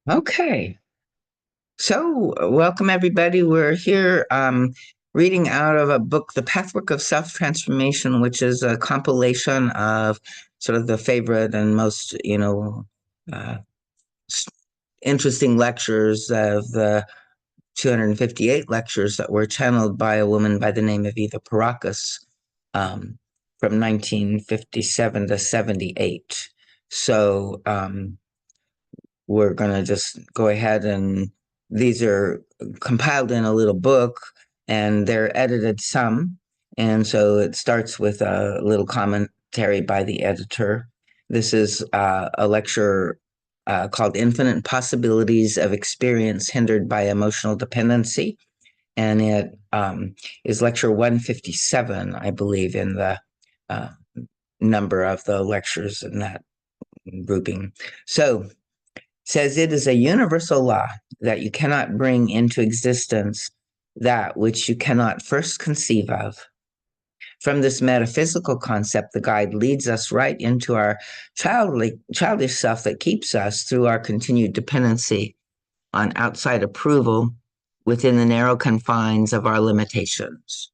Okay. So, welcome everybody. We're here reading out of a book, The Pathwork of Self-Transformation, which is a compilation of sort of the favorite and most, uh, interesting lectures of the 258 lectures that were channeled by a woman by the name of Eva Paracas from 1957 to 78. So, we're going to just go ahead and these are compiled in a little book and they're edited some. And so it starts with a little commentary by the editor. This is a lecture called Infinite Possibilities of Experience Hindered by Emotional Dependency. And it is lecture 157, I believe, in the uh, number of the lectures in that grouping. So, says it is a universal law that you cannot bring into existence that which you cannot first conceive of. From this metaphysical concept, the guide leads us right into our childish self that keeps us through our continued dependency on outside approval within the narrow confines of our limitations.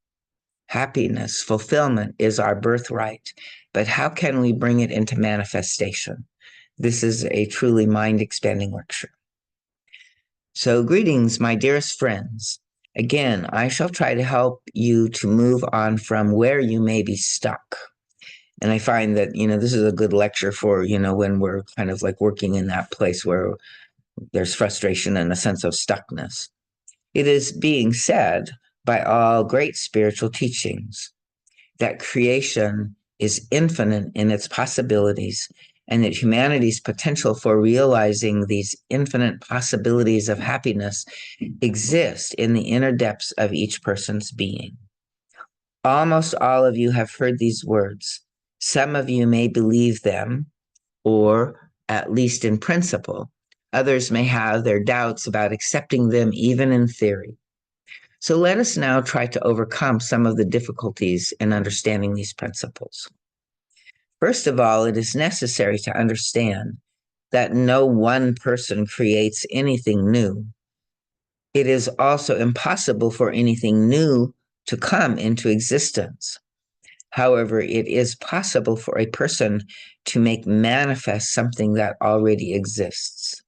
Happiness, fulfillment is our birthright, but how can we bring it into manifestation? This is a truly mind expanding lecture. So, greetings, my dearest friends. Again, I shall try to help you to move on from where you may be stuck. And I find that, this is a good lecture for, when we're kind of like working in that place where there's frustration and a sense of stuckness. It is being said by all great spiritual teachings that creation is infinite in its possibilities and that humanity's potential for realizing these infinite possibilities of happiness exist in the inner depths of each person's being. Almost all of you have heard these words. Some of you may believe them, or at least in principle. Others may have their doubts about accepting them even in theory. So let us now try to overcome some of the difficulties in understanding these principles. First of all, it is necessary to understand that no one person creates anything new. It is also impossible for anything new to come into existence. However, it is possible for a person to make manifest something that already exists.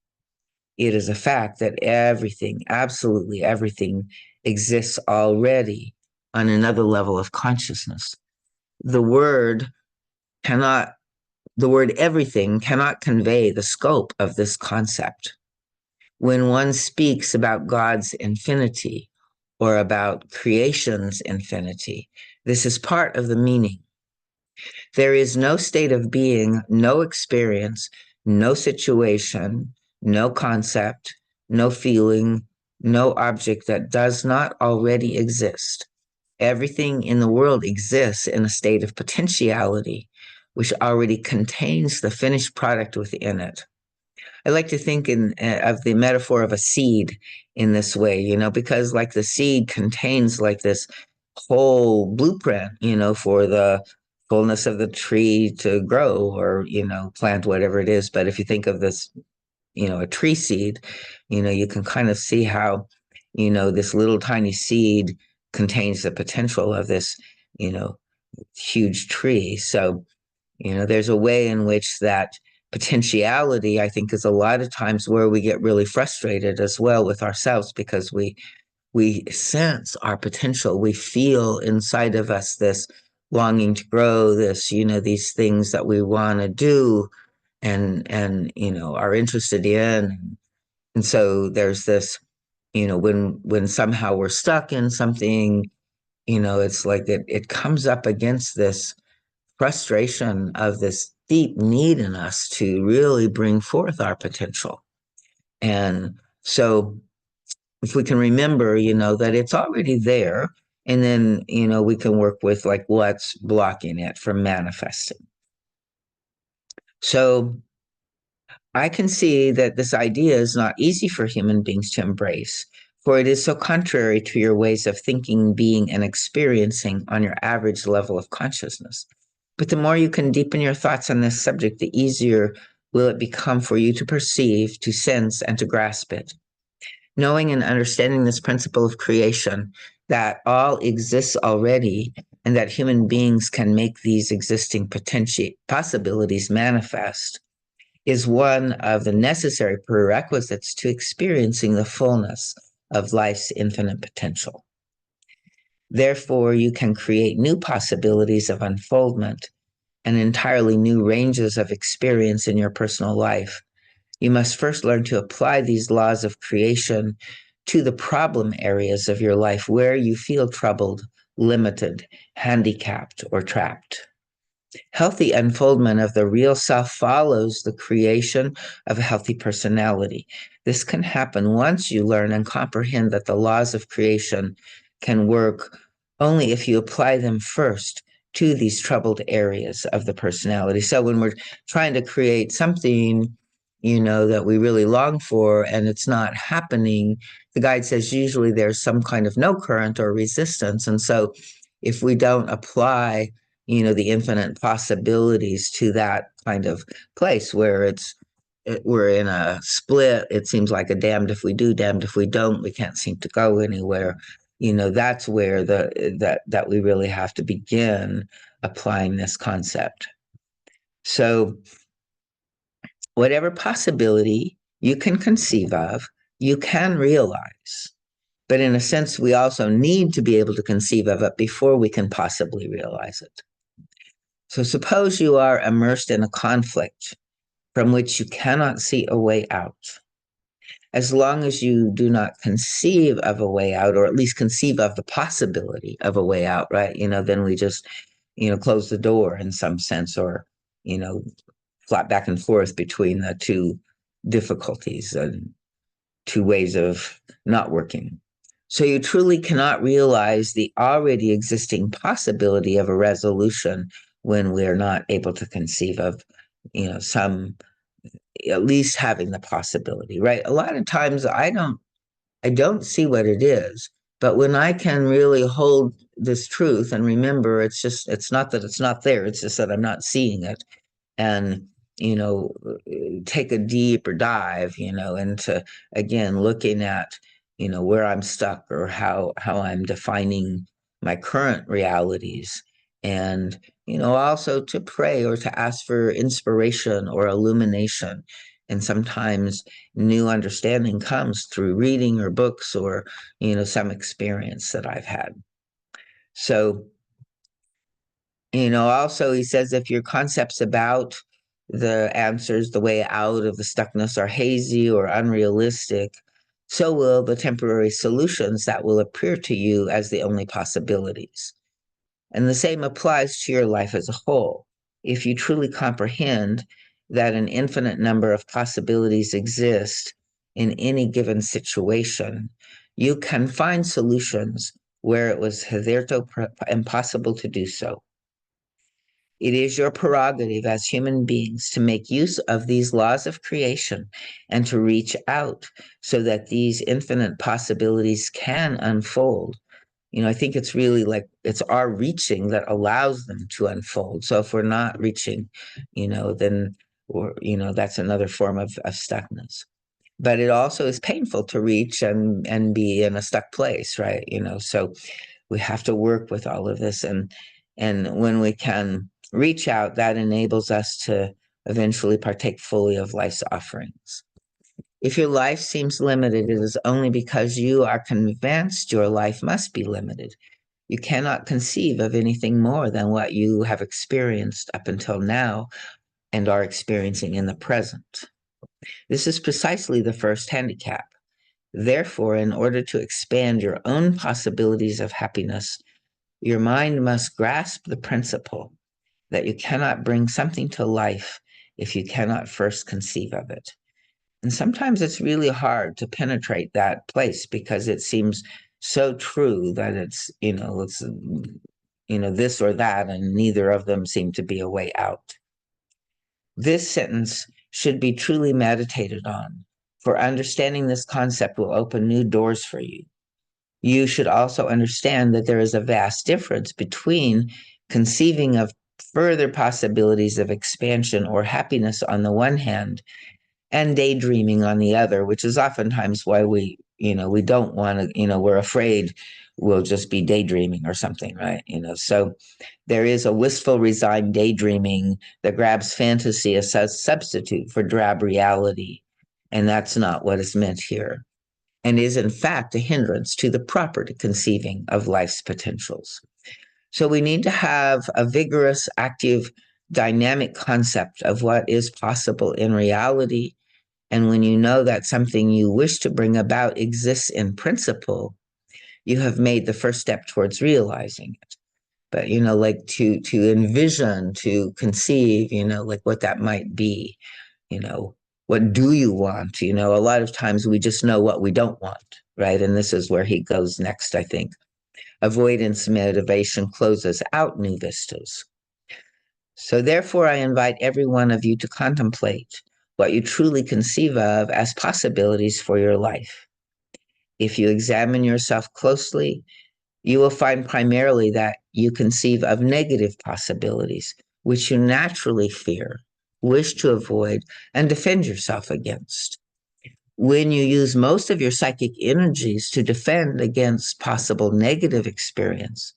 It is a fact that everything, absolutely everything, exists already on another level of consciousness. The word cannot, the word everything cannot convey the scope of this concept. When one speaks about God's infinity or about creation's infinity, this is part of the meaning. There is no state of being, no experience, no situation, no concept, no feeling, no object that does not already exist. Everything in the world exists in a state of potentiality, which already contains the finished product within it. I like to think of the metaphor of a seed in this way, because like the seed contains like this whole blueprint, for the fullness of the tree to grow or, plant whatever it is. But if you think of this, a tree seed, you can kind of see how, this little tiny seed contains the potential of this, you know, huge tree. So, there's a way in which that potentiality, I think, is a lot of times where we get really frustrated as well with ourselves because we sense our potential. We feel inside of us this longing to grow, this, these things that we want to do and are interested in. And so there's this, when somehow we're stuck in something, it's like it comes up against this frustration of this deep need in us to really bring forth our potential. And so if we can remember, that it's already there, and then, we can work with like what's blocking it from manifesting. So I can see that this idea is not easy for human beings to embrace, for it is so contrary to your ways of thinking, being, and experiencing on your average level of consciousness. But the more you can deepen your thoughts on this subject, the easier will it become for you to perceive, to sense, and to grasp it. Knowing and understanding this principle of creation, that all exists already, and that human beings can make these existing possibilities manifest, is one of the necessary prerequisites to experiencing the fullness of life's infinite potential. Therefore, you can create new possibilities of unfoldment and entirely new ranges of experience in your personal life. You must first learn to apply these laws of creation to the problem areas of your life where you feel troubled, limited, handicapped, or trapped. Healthy unfoldment of the real self follows the creation of a healthy personality. This can happen once you learn and comprehend that the laws of creation can work only if you apply them first to these troubled areas of the personality. So when we're trying to create something, that we really long for and it's not happening, the guide says usually there's some kind of no current or resistance. And so if we don't apply the infinite possibilities to that kind of place where we're in a split. It seems like a damned if we do, damned if we don't. We can't seem to go anywhere. That's where that we really have to begin applying this concept. So whatever possibility you can conceive of, you can realize. But in a sense, we also need to be able to conceive of it before we can possibly realize it. So suppose you are immersed in a conflict from which you cannot see a way out. As long as you do not conceive of a way out, or at least conceive of the possibility of a way out, right? Then we just, close the door in some sense, or, flop back and forth between the two difficulties and two ways of not working. So you truly cannot realize the already existing possibility of a resolution when we're not able to conceive of, some, at least having the possibility, right? A lot of times I don't see what it is, but when I can really hold this truth and remember, it's not that it's not there, it's just that I'm not seeing it. And take a deeper dive into, again, looking at where I'm stuck, or how I'm defining my current realities, and also to pray or to ask for inspiration or illumination. And sometimes new understanding comes through reading or books, or some experience that I've had. So also he says, if your concepts about the answers, the way out of the stuckness, are hazy or unrealistic, so will the temporary solutions that will appear to you as the only possibilities. And the same applies to your life as a whole. If you truly comprehend that an infinite number of possibilities exist in any given situation, you can find solutions where it was hitherto impossible to do so. It is your prerogative as human beings to make use of these laws of creation and to reach out so that these infinite possibilities can unfold. I think it's really like it's our reaching that allows them to unfold. So if we're not reaching, then that's another form of stuckness. But it also is painful to reach and be in a stuck place, right? So we have to work with all of this, and when we can reach out, that enables us to eventually partake fully of life's offerings. If your life seems limited, it is only because you are convinced your life must be limited. You cannot conceive of anything more than what you have experienced up until now and are experiencing in the present. This is precisely the first handicap. Therefore, in order to expand your own possibilities of happiness, your mind must grasp the principle that you cannot bring something to life if you cannot first conceive of it. And sometimes it's really hard to penetrate that place because it seems so true that it's this or that, and neither of them seem to be a way out. This sentence should be truly meditated on, for understanding this concept will open new doors for you. You should also understand that there is a vast difference between conceiving of further possibilities of expansion or happiness on the one hand, and daydreaming on the other, which is oftentimes why we don't want to, we're afraid we'll just be daydreaming or something, right? So there is a wistful, resigned daydreaming that grabs fantasy as a substitute for drab reality. And that's not what is meant here, and is in fact a hindrance to the proper conceiving of life's potentials. So we need to have a vigorous, active, dynamic concept of what is possible in reality. And when you know that something you wish to bring about exists in principle, you have made the first step towards realizing it. But like to envision, to conceive, like what that might be, you know, what do you want? A lot of times we just know what we don't want, right? And this is where he goes next, I think. Avoidance motivation closes out new vistas. So therefore, I invite every one of you to contemplate what you truly conceive of as possibilities for your life. If you examine yourself closely, you will find primarily that you conceive of negative possibilities, which you naturally fear, wish to avoid, and defend yourself against. When you use most of your psychic energies to defend against possible negative experience,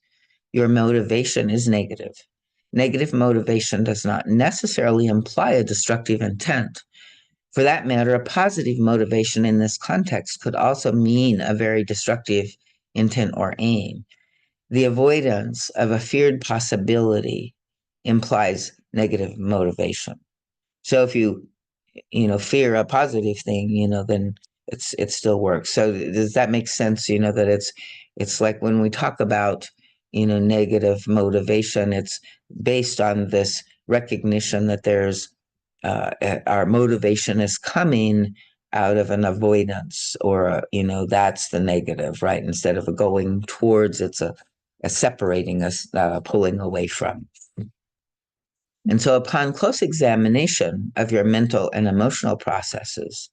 your motivation is negative. Negative motivation does not necessarily imply a destructive intent. For that matter, a positive motivation in this context could also mean a very destructive intent or aim. The avoidance of a feared possibility implies negative motivation. So if you fear a positive thing, then it still works. So does that make sense? That it's like when we talk about negative motivation, it's based on this recognition that there's our motivation is coming out of an avoidance, or that's the negative, right? Instead of going towards, it's a separating us, pulling away from. And so upon close examination of your mental and emotional processes,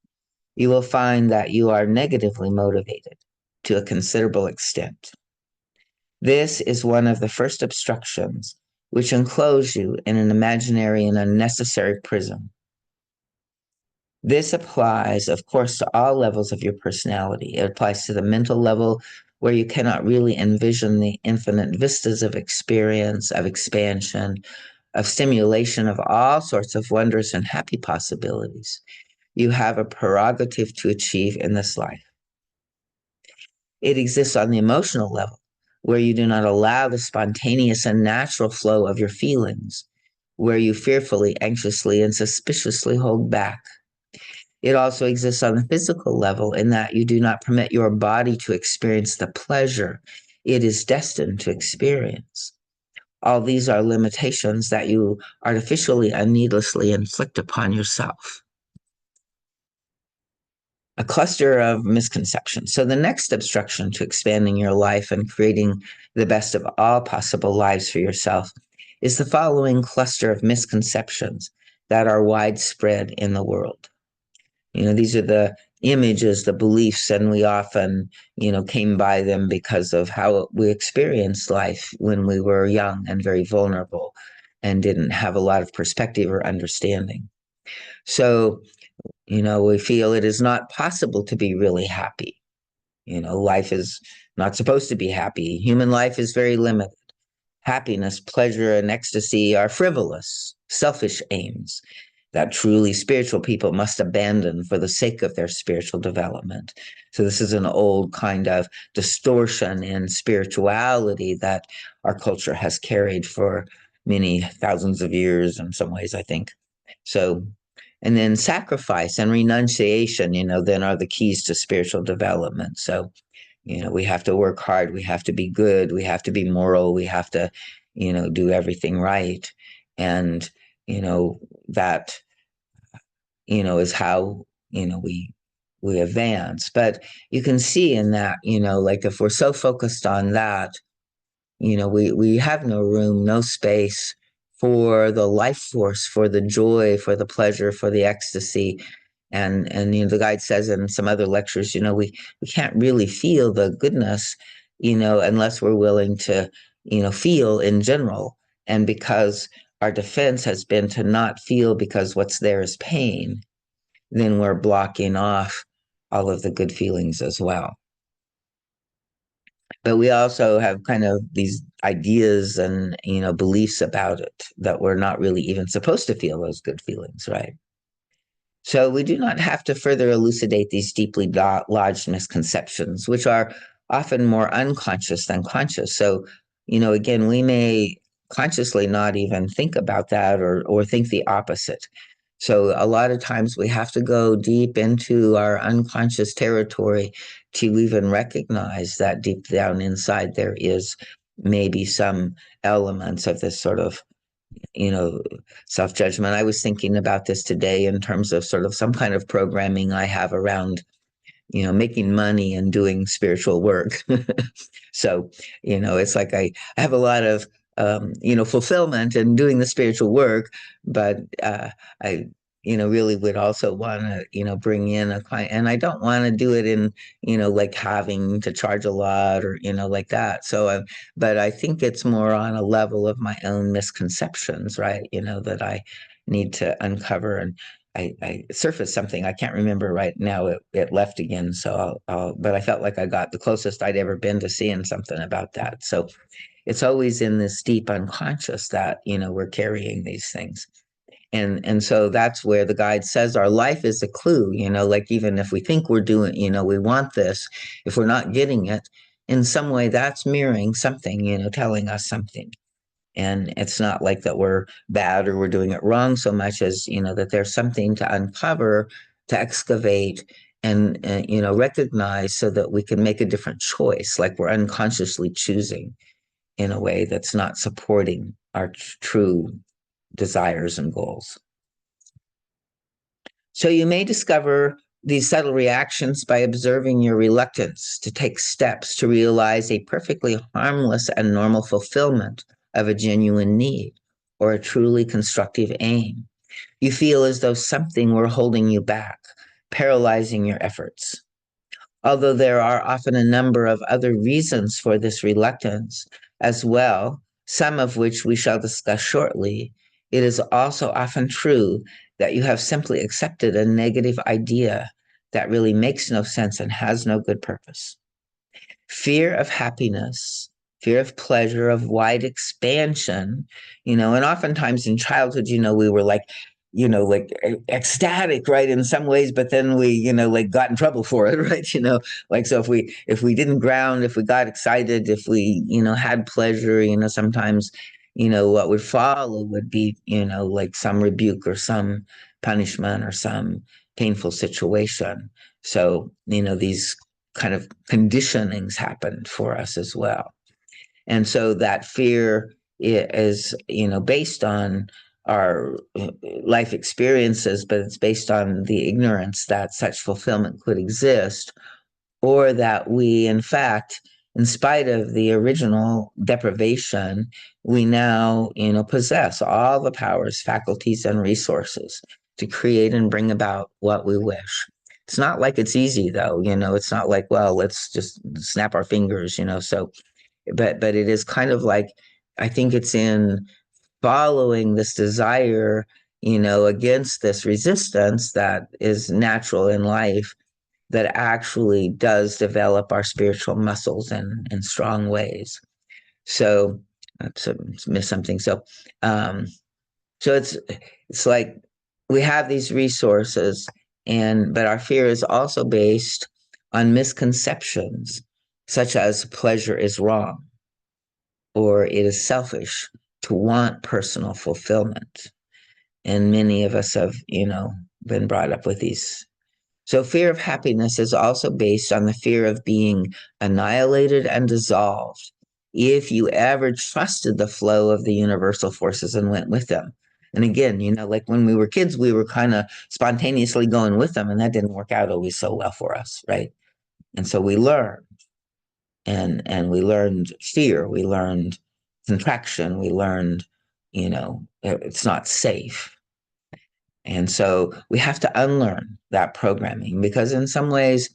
you will find that you are negatively motivated to a considerable extent. This is one of the first obstructions which enclose you in an imaginary and unnecessary prison. This applies, of course, to all levels of your personality. It applies to the mental level, where you cannot really envision the infinite vistas of experience, of expansion, of stimulation of all sorts of wondrous and happy possibilities you have a prerogative to achieve in this life. It exists on the emotional level, where you do not allow the spontaneous and natural flow of your feelings, where you fearfully, anxiously, and suspiciously hold back. It also exists on the physical level, in that you do not permit your body to experience the pleasure it is destined to experience. All these are limitations that you artificially and needlessly inflict upon yourself. A cluster of misconceptions. So the next obstruction to expanding your life and creating the best of all possible lives for yourself is the following cluster of misconceptions that are widespread in the world. These are the images, the beliefs, and we often, came by them because of how we experienced life when we were young and very vulnerable and didn't have a lot of perspective or understanding. So, we feel it is not possible to be really happy. Life is not supposed to be happy. Human life is very limited. Happiness, pleasure, and ecstasy are frivolous, selfish aims that truly spiritual people must abandon for the sake of their spiritual development. So this is an old kind of distortion in spirituality that our culture has carried for many thousands of years in some ways, I think. So, and then sacrifice and renunciation, then are the keys to spiritual development. So, we have to work hard, we have to be good, we have to be moral, we have to, do everything right. And, that, is how, we advance. But you can see in that, like if we're so focused on that, we have no room, no space for the life force, for the joy, for the pleasure, for the ecstasy. And the guide says in some other lectures, we can't really feel the goodness, unless we're willing to, feel in general. And because our defense has been to not feel because what's there is pain, then we're blocking off all of the good feelings as well. But we also have kind of these ideas and beliefs about it that we're not really even supposed to feel those good feelings, right? So we do not have to further elucidate these deeply lodged misconceptions, which are often more unconscious than conscious. So, again, we may consciously not even think about that or think the opposite. So a lot of times we have to go deep into our unconscious territory to even recognize that deep down inside there is maybe some elements of this sort of self-judgment. I was thinking about this today in terms of sort of some kind of programming I have around making money and doing spiritual work. So, it's like I have a lot of, fulfillment in doing the spiritual work, but I, really would also want to, bring in a client. And I don't want to do it in, like having to charge a lot or, like that. So, but I think it's more on a level of my own misconceptions, right? That I need to uncover. And I surfaced something. I can't remember right now. It left again. So but I felt like I got the closest I'd ever been to seeing something about that. So it's always in this deep unconscious that, we're carrying these things. And so that's where the guide says our life is a clue, like even if we think we're doing, we want this, if we're not getting it, in some way that's mirroring something, telling us something. And it's not like that we're bad or we're doing it wrong so much as that there's something to uncover, to excavate, and recognize so that we can make a different choice, like we're unconsciously choosing in a way that's not supporting our true desires and goals. So you may discover these subtle reactions by observing your reluctance to take steps to realize a perfectly harmless and normal fulfillment of a genuine need or a truly constructive aim. You feel as though something were holding you back, paralyzing your efforts. Although there are often a number of other reasons for this reluctance as well, some of which we shall discuss shortly, it is also often true that you have simply accepted a negative idea that really makes no sense and has no good purpose. Fear of happiness, fear of pleasure, of wide expansion, and oftentimes in childhood, we were like, like ecstatic, right, in some ways, but then we, like got in trouble for it, right? Like, so if we didn't ground, if we got excited, if we, had pleasure, sometimes, what would follow would be, like some rebuke or some punishment or some painful situation. So, these kind of conditionings happened for us as well. And so that fear is, based on our life experiences, but it's based on the ignorance that such fulfillment could exist, or that we, in fact, in spite of the original deprivation, we now, possess all the powers, faculties, and resources to create and bring about what we wish. It's not like it's easy, though. It's not like, well, let's just snap our fingers. So, but it is kind of like, I think it's in following this desire, against this resistance that is natural in life, that actually does develop our spiritual muscles in strong ways. So I missed something. Um, so it's like we have these resources, but our fear is also based on misconceptions, such as pleasure is wrong or it is selfish to want personal fulfillment. And many of us have, been brought up with these. So fear of happiness is also based on the fear of being annihilated and dissolved if you ever trusted the flow of the universal forces and went with them. And again, like when we were kids, we were kind of spontaneously going with them, and that didn't work out always so well for us, right? And so we learned, and we learned fear, we learned contraction, we learned, it's not safe. And so we have to unlearn that programming, because in some ways,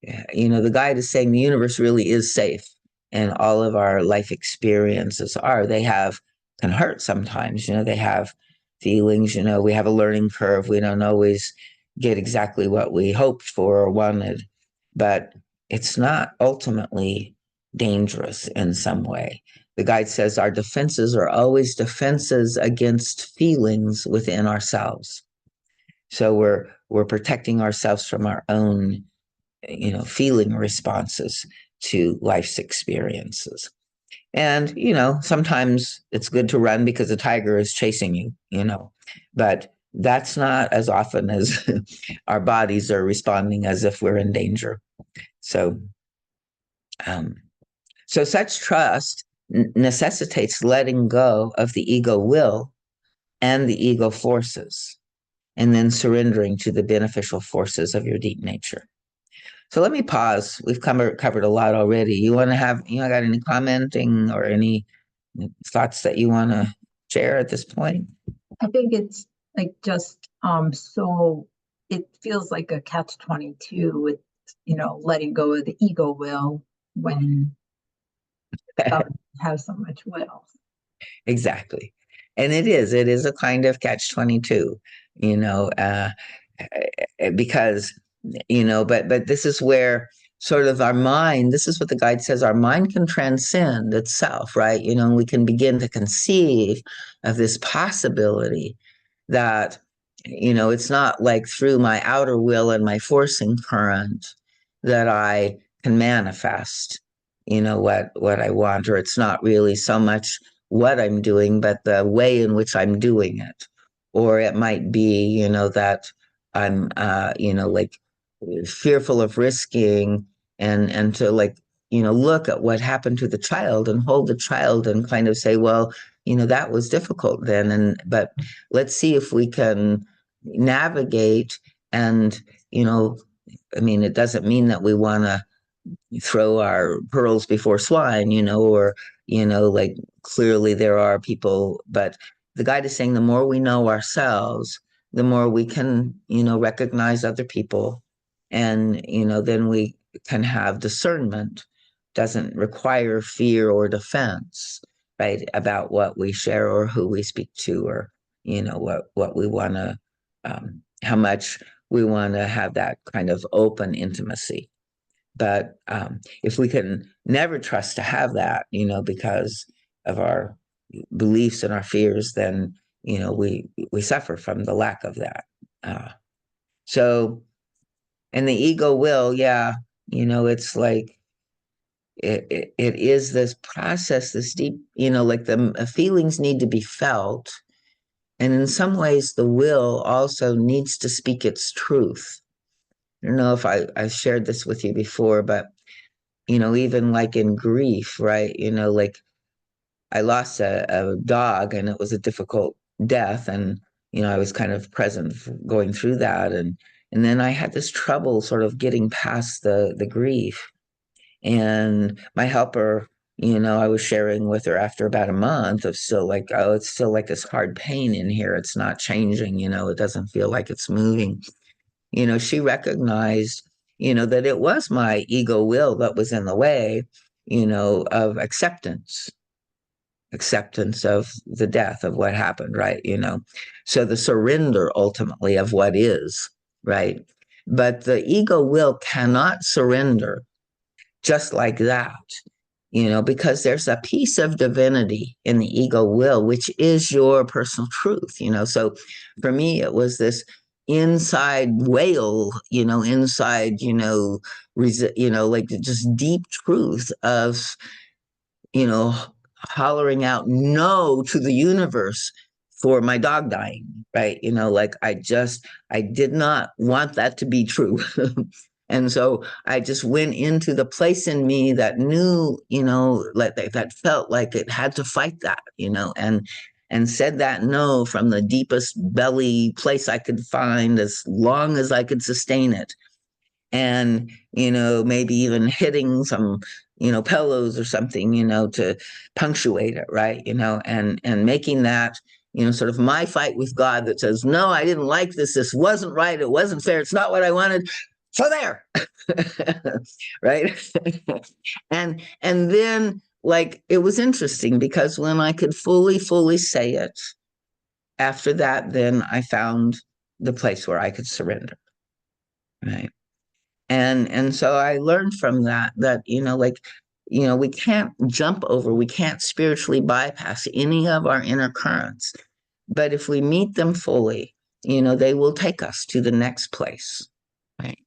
the guide is saying the universe really is safe, and all of our life experiences are. They have can hurt sometimes. They have feelings, we have a learning curve. We don't always get exactly what we hoped for or wanted, but it's not ultimately dangerous in some way. The guide says our defenses are always defenses against feelings within ourselves. So we're protecting ourselves from our own, feeling responses to life's experiences. And, sometimes it's good to run because a tiger is chasing you, but that's not as often as our bodies are responding as if we're in danger. So, um, so such trust necessitates letting go of the ego will and the ego forces, and then surrendering to the beneficial forces of your deep nature. So let me pause. We've covered a lot already. Got any commenting or any thoughts that you want to share at this point? I think it's like just so it feels like a catch-22 with letting go of the ego will when have so much will. Exactly. And it is a kind of catch-22, you know, uh, because, but this is where sort of our mind, this is what the guide says, our mind can transcend itself, right? We can begin to conceive of this possibility that, it's not like through my outer will and my forcing current that I can manifest, what I want, or it's not really so much what I'm doing, but the way in which I'm doing it. Or it might be, that I'm, like fearful of risking and to like, look at what happened to the child and hold the child and kind of say, well, that was difficult then. But let's see if we can navigate and, it doesn't mean that we want to throw our pearls before swine, or, like clearly there are people, but the guide is saying the more we know ourselves, the more we can, recognize other people. And, then we can have discernment, doesn't require fear or defense, right? About what we share or who we speak to, or, what we want to, how much we want to have that kind of open intimacy. But if we can never trust to have that, because of our beliefs and our fears, then we suffer from the lack of that. Uh, so, and the ego will, yeah, it's like it is this process, this deep, like the feelings need to be felt, and in some ways, the will also needs to speak its truth. I don't know if I shared this with you before, but even like in grief, right? Like I lost a dog and it was a difficult death. And, I was kind of present going through that. And then I had this trouble sort of getting past the grief. And my helper, I was sharing with her after about a month of still like, oh, it's still like this hard pain in here. It's not changing, it doesn't feel like it's moving. She recognized, that it was my ego will that was in the way, of acceptance of the death of what happened, right? So the surrender ultimately of what is, right? But the ego will cannot surrender just like that, because there's a piece of divinity in the ego will, which is your personal truth, So for me, it was this inside whale, inside, like just deep truth of, hollering out no to the universe for my dog dying, right? Like I did not want that to be true. And so I just went into the place in me that knew, like that felt like it had to fight that, and said that no from the deepest belly place I could find as long as I could sustain it. And, maybe even hitting some, pillows or something, to punctuate it, right? And making that, sort of my fight with God that says, no, I didn't like this. This wasn't right. It wasn't fair. It's not what I wanted. So there, right? And then like it was interesting because when I could fully say it, after that, then I found the place where I could surrender. Right. And so I learned from that that, like, we can't jump over, we can't spiritually bypass any of our inner currents. But if we meet them fully, they will take us to the next place. Right.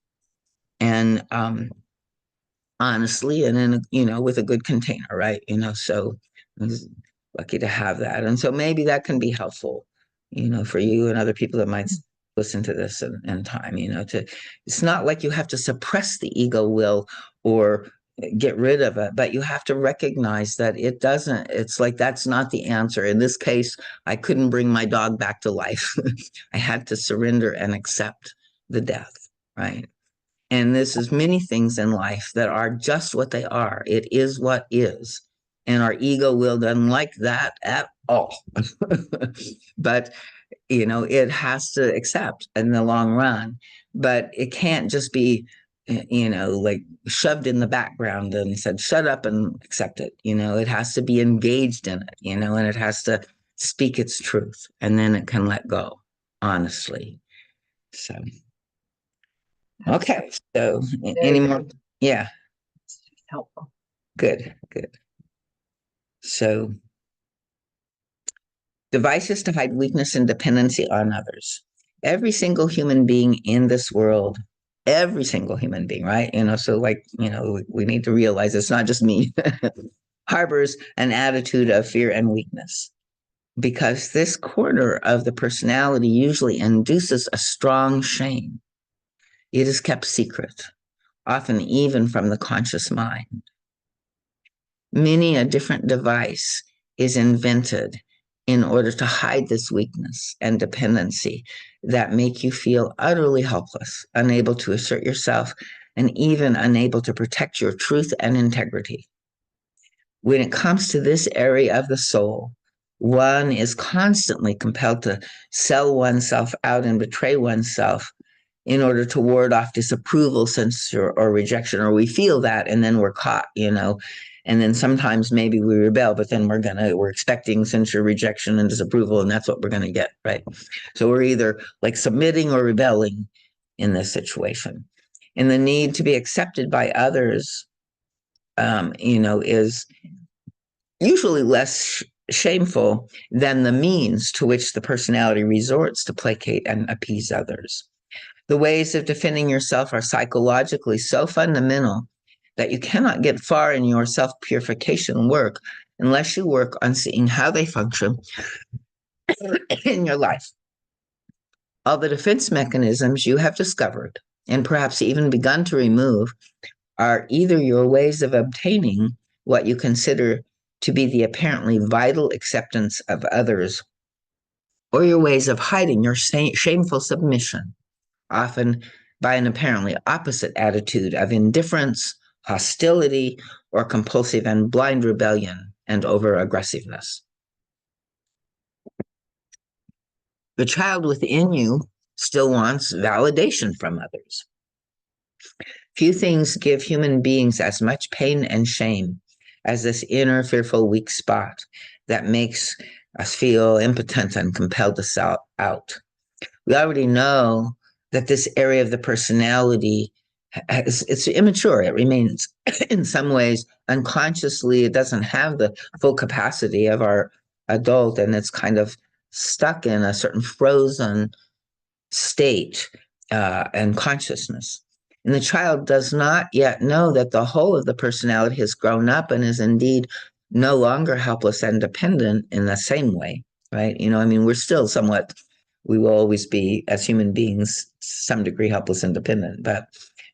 And honestly, and in with a good container, right? So I was lucky to have that. And so maybe that can be helpful, for you and other people that might listen to this in time, to it's not like you have to suppress the ego will or get rid of it, but you have to recognize that it doesn't, it's like that's not the answer. In this case, I couldn't bring my dog back to life. I had to surrender and accept the death, right? And this is many things in life that are just what they are. It is what is. And our ego will doesn't like that at all. But, it has to accept in the long run. But it can't just be, like shoved in the background and said, shut up and accept it. It has to be engaged in it, and it has to speak its truth. And then it can let go, honestly. So. That's Okay, so any very, more? Yeah, helpful. good, good. So, devices to hide weakness and dependency on others. Every single human being in this world, every single human being, right? So like, we need to realize it's not just me, harbors an attitude of fear and weakness because this corner of the personality usually induces a strong shame. It is kept secret, often even from the conscious mind. Many a different device is invented in order to hide this weakness and dependency that make you feel utterly helpless, unable to assert yourself, and even unable to protect your truth and integrity. When it comes to this area of the soul, one is constantly compelled to sell oneself out and betray oneself in order to ward off disapproval, censure, or rejection, or we feel that and then we're caught, and then sometimes maybe we rebel, but then we're expecting censure, rejection, and disapproval, and that's what we're gonna get, right? So we're either like submitting or rebelling in this situation. And the need to be accepted by others, is usually less shameful than the means to which the personality resorts to placate and appease others. The ways of defending yourself are psychologically so fundamental that you cannot get far in your self purification work unless you work on seeing how they function in your life. All the defense mechanisms you have discovered and perhaps even begun to remove are either your ways of obtaining what you consider to be the apparently vital acceptance of others, or your ways of hiding your shameful submission, often by an apparently opposite attitude of indifference, hostility, or compulsive and blind rebellion and over aggressiveness. The child within you still wants validation from others. Few things give human beings as much pain and shame as this inner fearful weak spot that makes us feel impotent and compelled to sell out. We already know that this area of the personality it's immature. It remains in some ways unconsciously. It doesn't have the full capacity of our adult, and it's kind of stuck in a certain frozen state and consciousness. And the child does not yet know that the whole of the personality has grown up and is indeed no longer helpless and dependent in the same way, right? I mean, we're still somewhat, we will always be, as human beings, some degree helpless and dependent, but,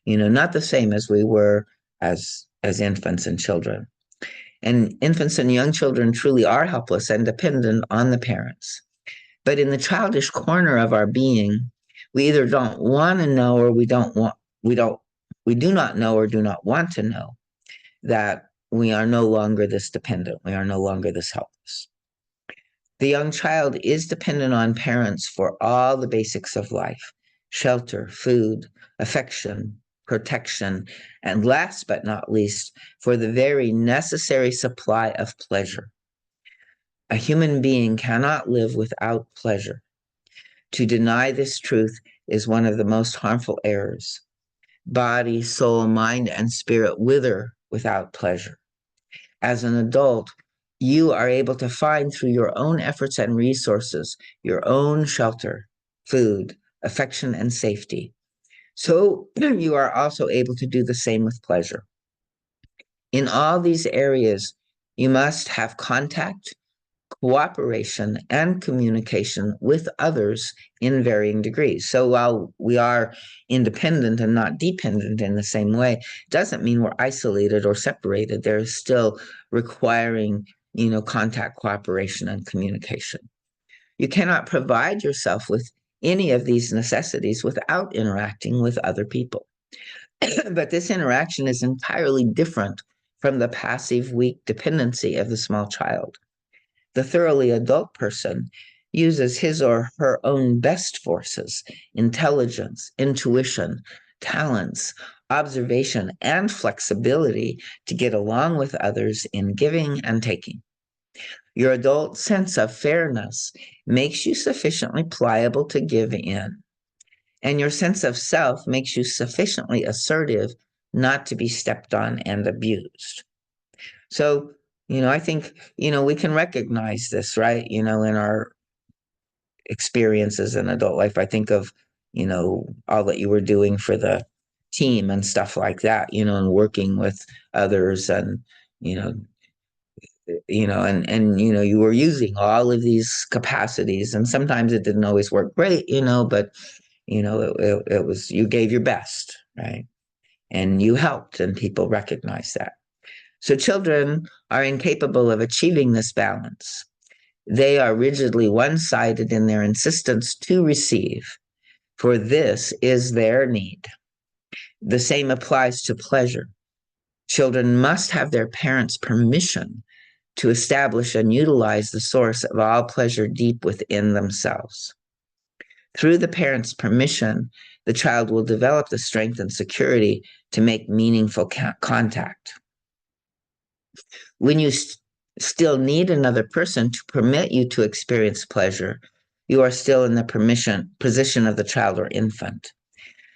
not the same as we were as infants and children. And infants and young children truly are helpless and dependent on the parents. But in the childish corner of our being, we either don't want to know or we do not know or do not want to know that we are no longer this dependent. We are no longer this helpless. The young child is dependent on parents for all the basics of life: shelter, food, affection, protection, and last but not least, for the very necessary supply of pleasure. A human being cannot live without pleasure. To deny this truth is one of the most harmful errors. Body, soul, mind, and spirit wither without pleasure. As an adult, you are able to find through your own efforts and resources your own shelter, food, affection, and safety. So you are also able to do the same with pleasure. In all these areas, you must have contact, cooperation, and communication with others in varying degrees. So while we are independent and not dependent in the same way, doesn't mean we're isolated or separated. There's still requiring, contact, cooperation, and communication. You cannot provide yourself with any of these necessities without interacting with other people. But this interaction is entirely different from the passive, weak dependency of the small child. The thoroughly adult person uses his or her own best forces, intelligence, intuition, talents, observation, and flexibility to get along with others in giving and taking. Your adult sense of fairness makes you sufficiently pliable to give in, and your sense of self makes you sufficiently assertive not to be stepped on and abused. So, I think, we can recognize this, right? In our experiences in adult life. I think of, all that you were doing for the team and stuff like that, and working with others and, you know, and you were using all of these capacities and sometimes it didn't always work great, but, it was, you gave your best, right? And you helped and people recognized that. So children are incapable of achieving this balance. They are rigidly one-sided in their insistence to receive, for this is their need. The same applies to pleasure. Children must have their parents' permission to establish and utilize the source of all pleasure deep within themselves. Through the parents' permission, the child will develop the strength and security to make meaningful contact. When you still need another person to permit you to experience pleasure, you are still in the position of the child or infant.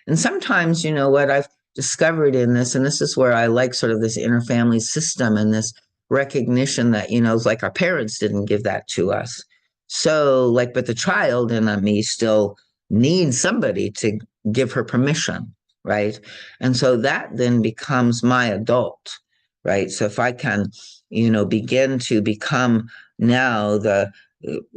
And sometimes, what I've discovered in this, and this is where I like sort of this interfamily system and this recognition that, it's like our parents didn't give that to us. So, but the child in me still needs somebody to give her permission, right? And so that then becomes my adult, right? So if I can, begin to become now the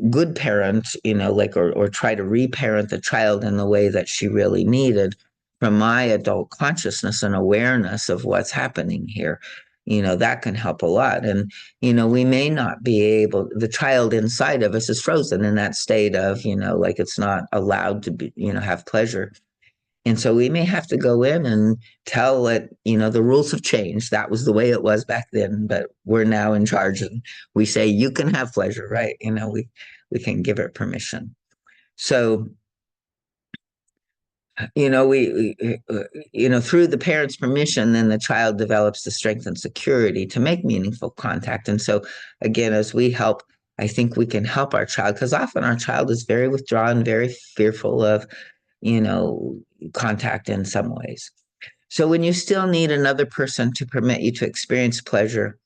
good parent, or try to reparent the child in the way that she really needed from my adult consciousness and awareness of what's happening here, that can help a lot. And, we may not be able, the child inside of us is frozen in that state of, it's not allowed to be, have pleasure. And so we may have to go in and tell it, the rules have changed. That was the way it was back then, but we're now in charge and we say, you can have pleasure, right? We can give it permission. So, through the parent's permission, then the child develops the strength and security to make meaningful contact. And so, again, as we help, I think we can help our child because often our child is very withdrawn, very fearful of, contact in some ways. So when you still need another person to permit you to experience pleasure,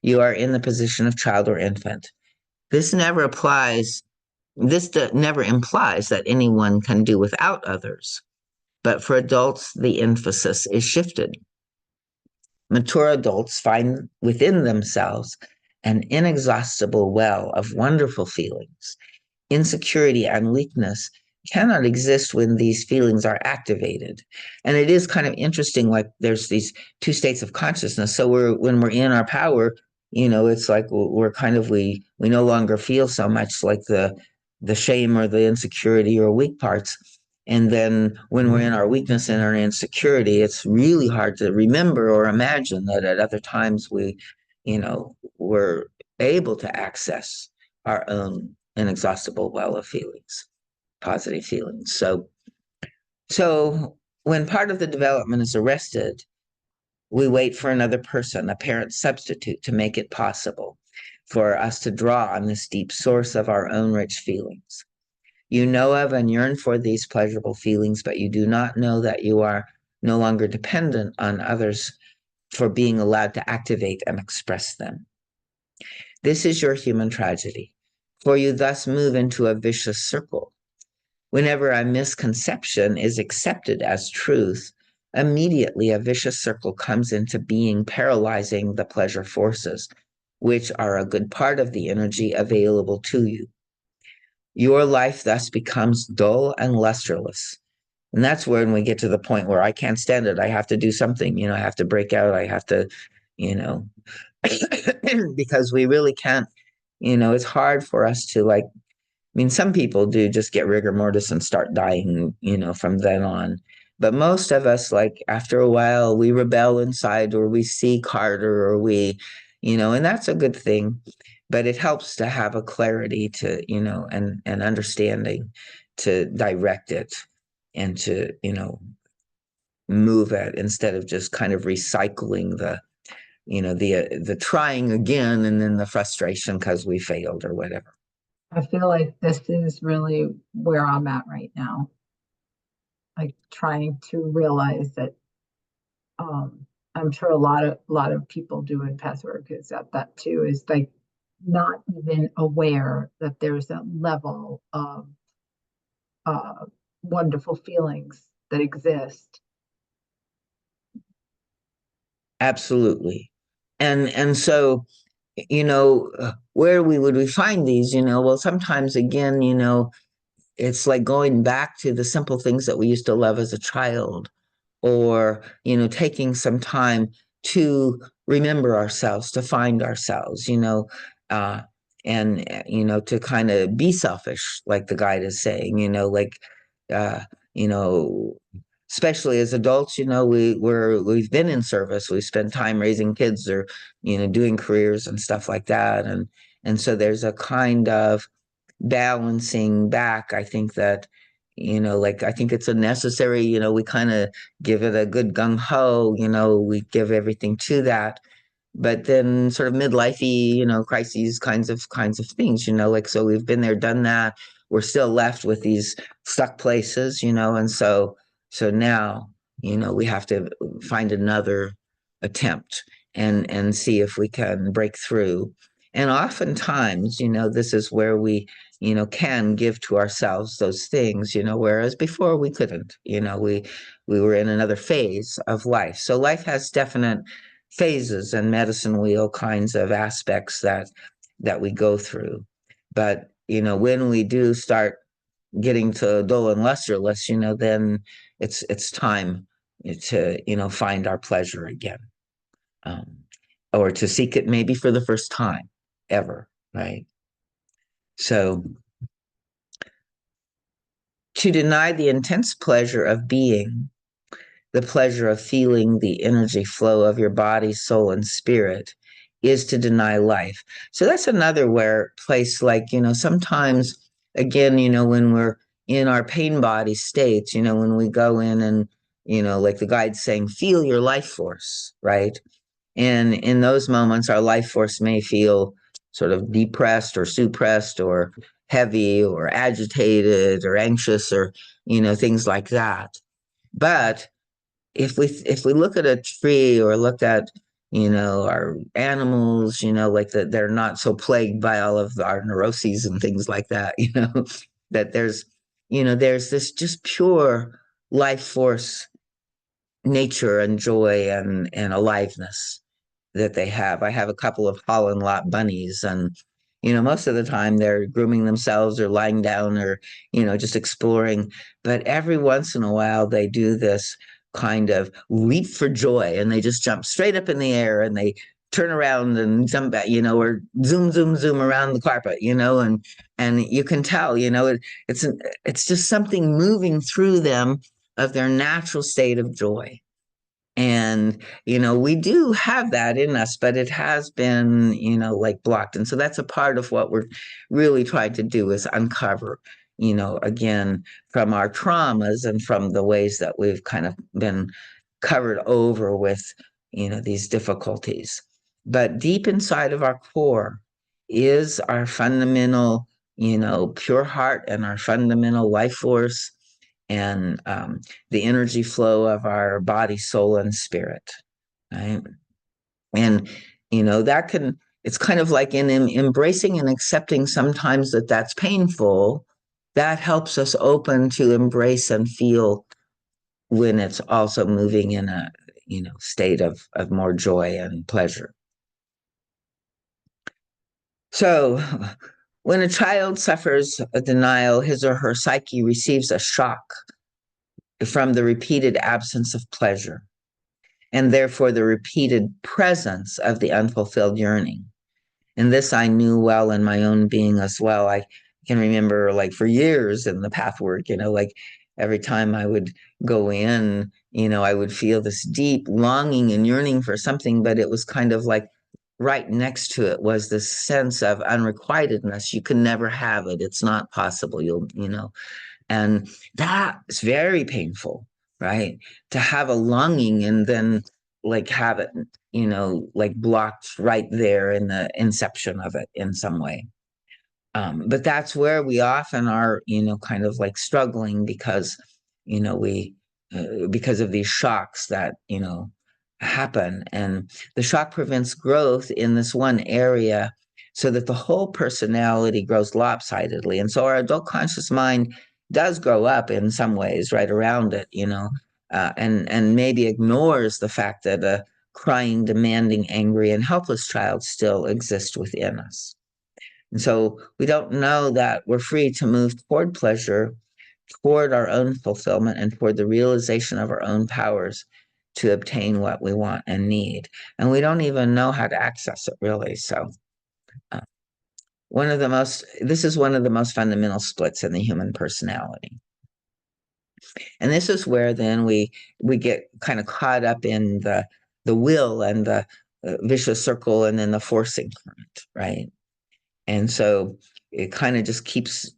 you are in the position of child or infant. This never implies that anyone can do without others. But for adults, the emphasis is shifted. Mature adults find within themselves an inexhaustible well of wonderful feelings. Insecurity and weakness cannot exist when these feelings are activated. And it is kind of interesting, like there's these two states of consciousness. So when we're in our power, it's like we no longer feel so much like the shame or the insecurity or weak parts. And then when we're in our weakness and our insecurity, it's really hard to remember or imagine that at other times we're able to access our own inexhaustible well of feelings, positive feelings. So when part of the development is arrested, we wait for another person, a parent substitute, to make it possible for us to draw on this deep source of our own rich feelings. You know of and yearn for these pleasurable feelings, but you do not know that you are no longer dependent on others for being allowed to activate and express them. This is your human tragedy, for you thus move into a vicious circle. Whenever a misconception is accepted as truth, immediately a vicious circle comes into being, paralyzing the pleasure forces, which are a good part of the energy available to you. Your life thus becomes dull and lusterless. And that's when we get to the point where I can't stand it. I have to do something, I have to break out. I have to, you know, because we really can't, it's hard for us to like, I mean, some people do just get rigor mortis and start dying, from then on. But most of us, like after a while, we rebel inside or we seek harder or and that's a good thing. But it helps to have a clarity to, and understanding to direct it and to, move it instead of just kind of recycling the trying again and then the frustration because we failed or whatever. I feel like this is really where I'm at right now. Like trying to realize that I'm sure a lot of people do in Pathwork is that too, is like not even aware that there's a level of uh, wonderful feelings that exist. Absolutely. And so, where would we find these, well, sometimes again, it's like going back to the simple things that we used to love as a child, or, taking some time to remember ourselves, to find ourselves, uh, and to kind of be selfish, like the guide is saying, like, uh, you know, especially as adults, we've been in service, we spend time raising kids or, doing careers and stuff like that. And so there's a kind of balancing back. I think that, like I think it's a necessary, we kind of give it a good gung ho, we give everything to that. But then sort of midlifey, crises kinds of things, like so we've been there, done that. We're still left with these stuck places, and so now, we have to find another attempt and see if we can break through. And oftentimes, this is where we, can give to ourselves those things, whereas before we couldn't, we were in another phase of life. So life has definite phases and medicine wheel kinds of aspects that we go through. But, when we do start getting to dull and lusterless, then it's time to, find our pleasure again. Um, or to seek it maybe for the first time ever, right? So to deny the intense pleasure of being, the pleasure of feeling the energy flow of your body, soul, and spirit is to deny life. So that's another place like, sometimes again, when we're in our pain body states, when we go in and, like the guide's saying, feel your life force, right? And in those moments, our life force may feel sort of depressed or suppressed or heavy or agitated or anxious or, things like that. But if we look at a tree or look at, our animals, like that they're not so plagued by all of our neuroses and things like that, that there's this just pure life force, nature and joy and aliveness that they have. I have a couple of Holland lot bunnies, and most of the time they're grooming themselves or lying down or just exploring. But every once in a while they do this kind of leap for joy, and they just jump straight up in the air and they turn around and jump back, or zoom, zoom, zoom around the carpet, and you can tell, it's just something moving through them of their natural state of joy. And, we do have that in us, but it has been, like blocked. And so that's a part of what we're really trying to do is uncover, again, from our traumas and from the ways that we've kind of been covered over with, these difficulties. But deep inside of our core is our fundamental, pure heart and our fundamental life force and the energy flow of our body, soul, and spirit, right? And, that can, it's kind of like in embracing and accepting sometimes that that's painful, that helps us open to embrace and feel when it's also moving in a, state of more joy and pleasure. So when a child suffers a denial, his or her psyche receives a shock from the repeated absence of pleasure, and therefore the repeated presence of the unfulfilled yearning. And this I knew well in my own being as well. I can remember, like, for years in the pathwork, like every time I would go in, I would feel this deep longing and yearning for something, but it was kind of like right next to it was this sense of unrequitedness. You can never have it. It's not possible. And that's very painful, right? To have a longing and then like have it, like blocked right there in the inception of it in some way. But that's where we often are, kind of like struggling because, we, because of these shocks that, happen. And the shock prevents growth in this one area so that the whole personality grows lopsidedly. And so our adult conscious mind does grow up in some ways right around it, and maybe ignores the fact that a crying, demanding, angry, and helpless child still exists within us. And so we don't know that we're free to move toward pleasure, toward our own fulfillment, and toward the realization of our own powers to obtain what we want and need. And we don't even know how to access it, really. So, uh, this is one of the most fundamental splits in the human personality. And this is where then we get kind of caught up in the will and the vicious circle and then the forcing current, right? And so it kind of just keeps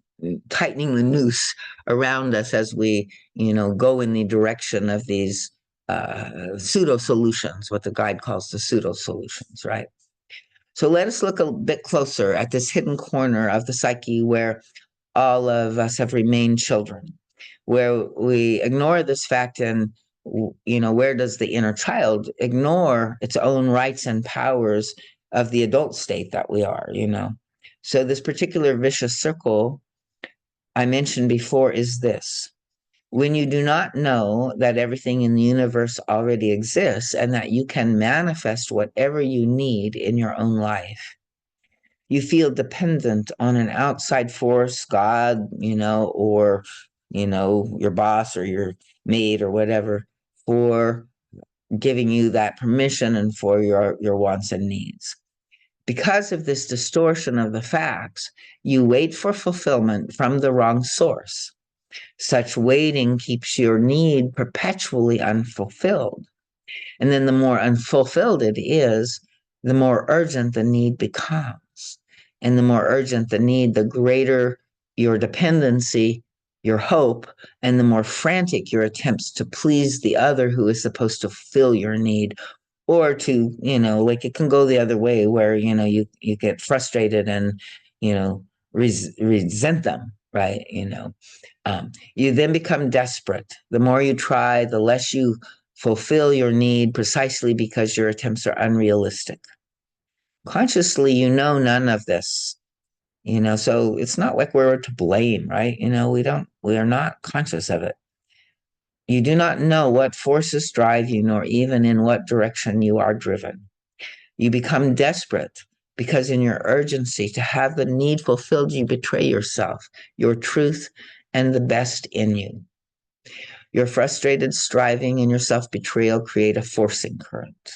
tightening the noose around us as we, go in the direction of these pseudo solutions, what the guide calls the pseudo solutions, right? So let us look a bit closer at this hidden corner of the psyche where all of us have remained children, where we ignore this fact and, where does the inner child ignore its own rights and powers of the adult state that we are, So this particular vicious circle I mentioned before is this. When you do not know that everything in the universe already exists and that you can manifest whatever you need in your own life, you feel dependent on an outside force, God, or, your boss or your mate or whatever, for giving you that permission and for your wants and needs. Because of this distortion of the facts, you wait for fulfillment from the wrong source. Such waiting keeps your need perpetually unfulfilled. And then the more unfulfilled it is, the more urgent the need becomes. And the more urgent the need, the greater your dependency, your hope, and the more frantic your attempts to please the other who is supposed to fill your need. Or to, like it can go the other way where, you get frustrated and, resent them, right? You then become desperate. The more you try, the less you fulfill your need precisely because your attempts are unrealistic. Consciously, none of this, so it's not like we're to blame, right? We are not conscious of it. You do not know what forces drive you, nor even in what direction you are driven. You become desperate because in your urgency to have the need fulfilled, you betray yourself, your truth, and the best in you. Your frustrated striving and your self-betrayal create a forcing current.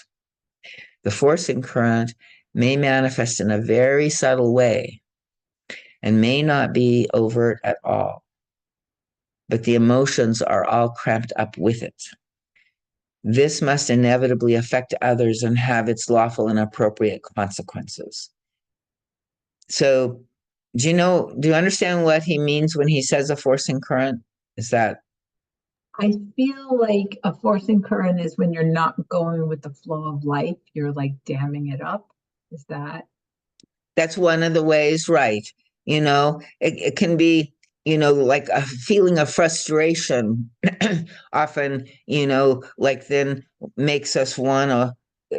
The forcing current may manifest in a very subtle way and may not be overt at all, but the emotions are all cramped up with it. This must inevitably affect others and have its lawful and appropriate consequences. So do you understand what he means when he says a forcing current? Is that I feel like a forcing current is when you're not going with the flow of life, you're like damming it up. Is that that's one of the ways, right? It can be, like a feeling of frustration often, like then makes us want to,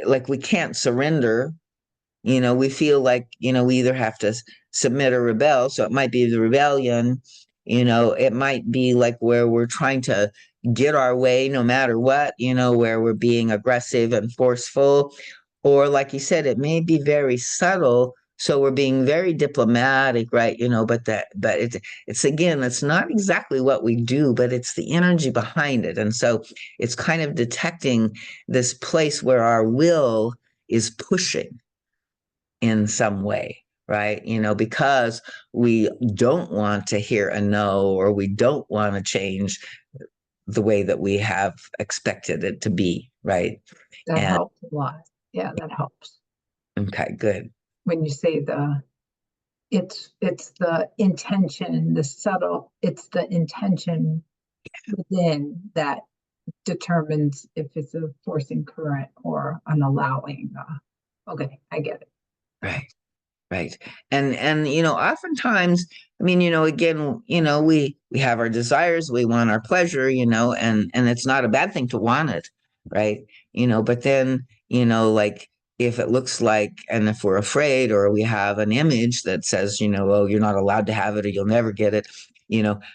like we can't surrender. We feel like, we either have to submit or rebel. So it might be the rebellion, it might be like where we're trying to get our way no matter what, where we're being aggressive and forceful. Or like you said, it may be very subtle. So we're being very diplomatic, right? But it's again, it's not exactly what we do, but it's the energy behind it. And so it's kind of detecting this place where our will is pushing in some way, right? Because we don't want to hear a no, or we don't want to change the way that we have expected it to be, right? that And helps a lot? Yeah, that helps. okay, good. When you say it's the intention, the subtle, it's the intention within that determines if it's a forcing current or an allowing. Okay, I get it. Right. Right. And oftentimes, I mean, again, we have our desires, we want our pleasure, and it's not a bad thing to want it, right? But then, like if it looks like, and if we're afraid, or we have an image that says, oh, you're not allowed to have it, or you'll never get it,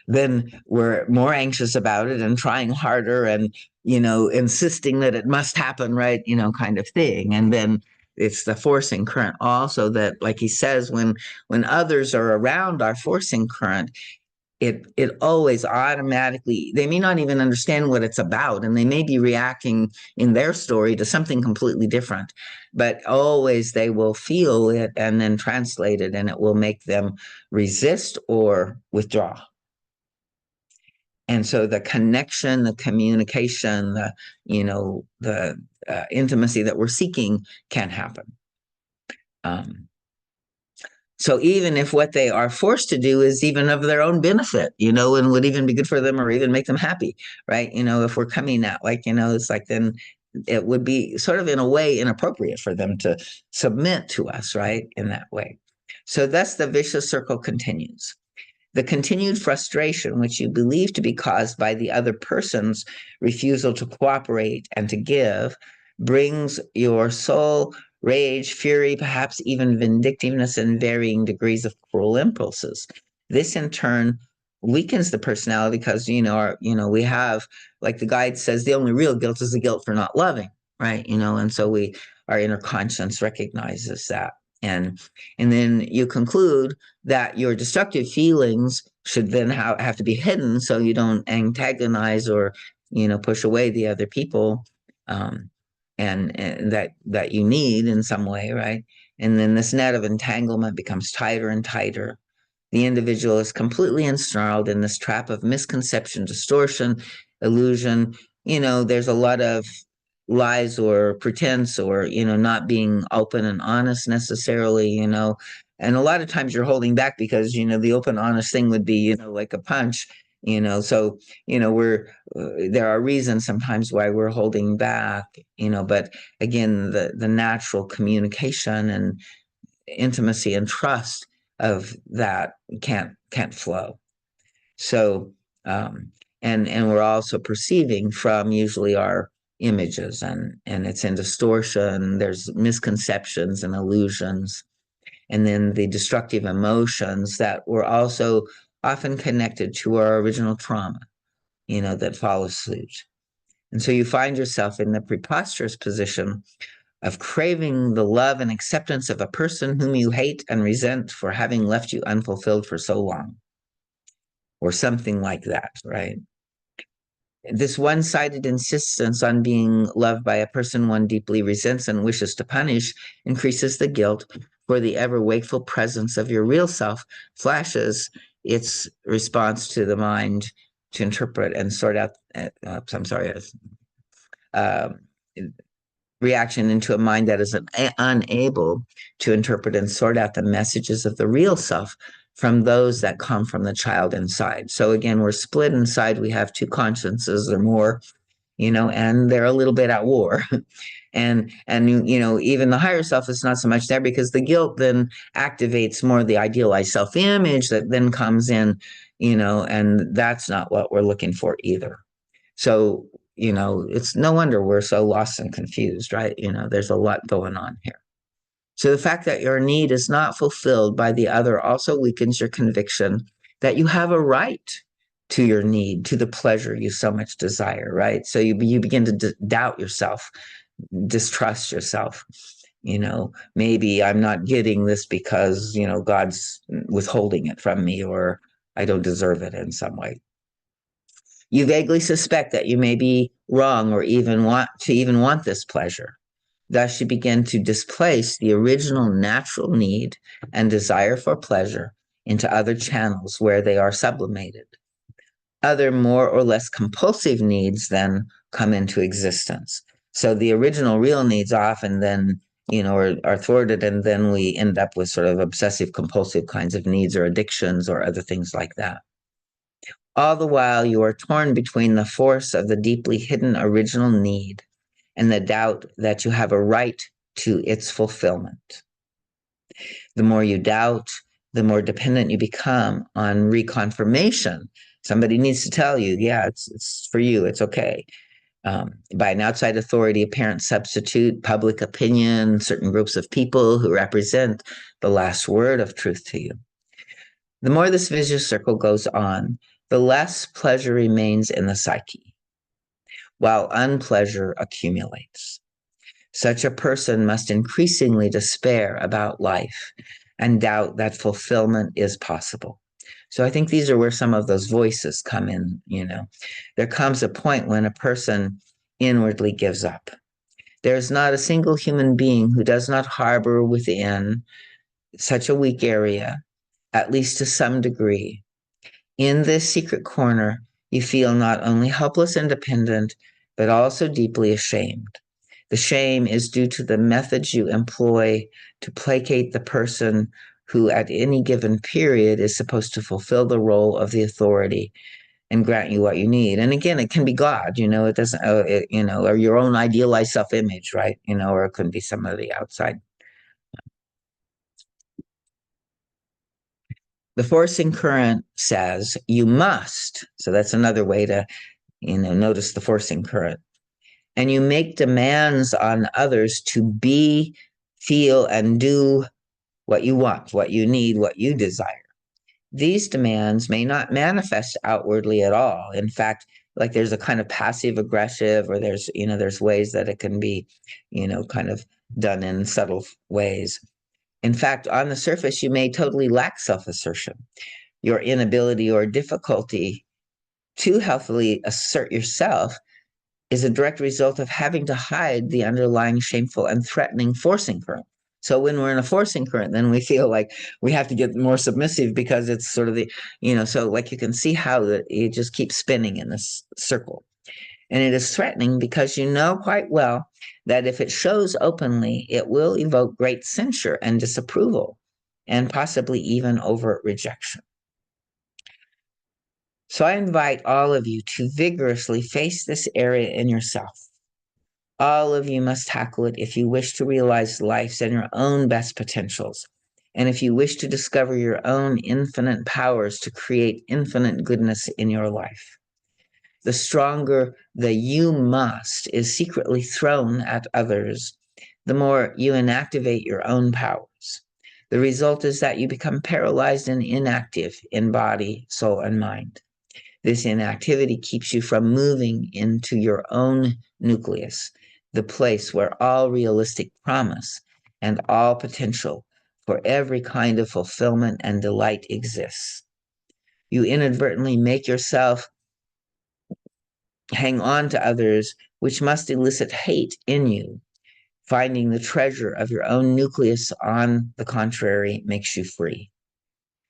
then we're more anxious about it and trying harder, and insisting that it must happen, right? Kind of thing. And then it's the forcing current also, that, like he says, when others are around our forcing current, it always automatically, they may not even understand what it's about, and they may be reacting in their story to something completely different, but always they will feel it and then translate it, and it will make them resist or withdraw. And so the connection, the communication, the intimacy that we're seeking can happen. um, So even if what they are forced to do is even of their own benefit, and would even be good for them or even make them happy, right? If we're coming at, like, it's like, then it would be sort of in a way inappropriate for them to submit to us, right? In that way. So thus the vicious circle continues. The continued frustration, which you believe to be caused by the other person's refusal to cooperate and to give, brings your soul rage, fury, perhaps even vindictiveness, and varying degrees of cruel impulses. This in turn weakens the personality because we have, like the guide says, the only real guilt is the guilt for not loving, right? And so our inner conscience recognizes that. And then you conclude that your destructive feelings should then have to be hidden so you don't antagonize or push away the other people, um, and that you need in some way, right? And then this net of entanglement becomes tighter and tighter. The individual is completely ensnarled in this trap of misconception, distortion, illusion. There's a lot of lies or pretense, or not being open and honest necessarily, and a lot of times you're holding back because the open honest thing would be like a punch, so we're there are reasons sometimes why we're holding back, but again, the natural communication and intimacy and trust of that can't flow. So, and we're also perceiving from usually our images, and it's in distortion. There's misconceptions and illusions, and then the destructive emotions that were also often connected to our original trauma, that follows suit. And so you find yourself in the preposterous position of craving the love and acceptance of a person whom you hate and resent for having left you unfulfilled for so long, or something like that, right? This one sided insistence on being loved by a person one deeply resents and wishes to punish increases the guilt, for the ever wakeful presence of your real self flashes its response to the mind to interpret and sort out. I'm sorry. Uh, Reaction into a mind that is unable to interpret and sort out the messages of the real self from those that come from the child inside. So again, we're split inside. We have two consciences or more, and they're a little bit at war. and even the higher self is not so much there, because the guilt then activates more the idealized self-image that then comes in, and that's not what we're looking for either. So it's no wonder we're so lost and confused, right? There's a lot going on here. So the fact that your need is not fulfilled by the other also weakens your conviction that you have a right to your need, to the pleasure you so much desire, right? So you begin to doubt yourself, distrust yourself. Maybe I'm not getting this because, God's withholding it from me, or I don't deserve it in some way. You vaguely suspect that you may be wrong, or even want this pleasure. Thus, you begin to displace the original natural need and desire for pleasure into other channels where they are sublimated. Other more or less compulsive needs then come into existence. So the original real needs often then, are thwarted, and then we end up with sort of obsessive compulsive kinds of needs or addictions or other things like that. All the while, you are torn between the force of the deeply hidden original need and the doubt that you have a right to its fulfillment. The more you doubt, the more dependent you become on reconfirmation. Somebody needs to tell you, yeah, it's for you, it's okay. By an outside authority, a parent substitute, public opinion, certain groups of people who represent the last word of truth to you. The more this vicious circle goes on, the less pleasure remains in the psyche, while unpleasure accumulates. Such a person must increasingly despair about life and doubt that fulfillment is possible. So I think these are where some of those voices come in. There comes a point when a person inwardly gives up. There is not a single human being who does not harbor within such a weak area, at least to some degree. In this secret corner, you feel not only helpless and dependent, but also deeply ashamed. The shame is due to the methods you employ to placate the person who at any given period is supposed to fulfill the role of the authority and grant you what you need. And again, it can be God, it doesn't, or your own idealized self-image, right? Or it could be somebody outside. The forcing current says you must. So that's another way to, notice the forcing current. And you make demands on others to be, feel, and do what you want, what you need, what you desire. These demands may not manifest outwardly at all. In fact, like there's a kind of passive aggressive, or there's ways that it can be, kind of done in subtle ways. In fact, on the surface, you may totally lack self-assertion. Your inability or difficulty to healthily assert yourself is a direct result of having to hide the underlying shameful and threatening forcing current. So when we're in a forcing current, then we feel like we have to get more submissive, because it's sort of so like you can see how it just keeps spinning in this circle. And it is threatening because you know quite well that if it shows openly, it will evoke great censure and disapproval, and possibly even overt rejection. So I invite all of you to vigorously face this area in yourself. All of you must tackle it if you wish to realize life's and your own best potentials, and if you wish to discover your own infinite powers to create infinite goodness in your life. The stronger the you must is secretly thrown at others, the more you inactivate your own powers. The result is that you become paralyzed and inactive in body, soul, and mind. This inactivity keeps you from moving into your own nucleus, the place where all realistic promise and all potential for every kind of fulfillment and delight exists. You inadvertently make yourself hang on to others, which must elicit hate in you. Finding the treasure of your own nucleus, on the contrary, makes you free.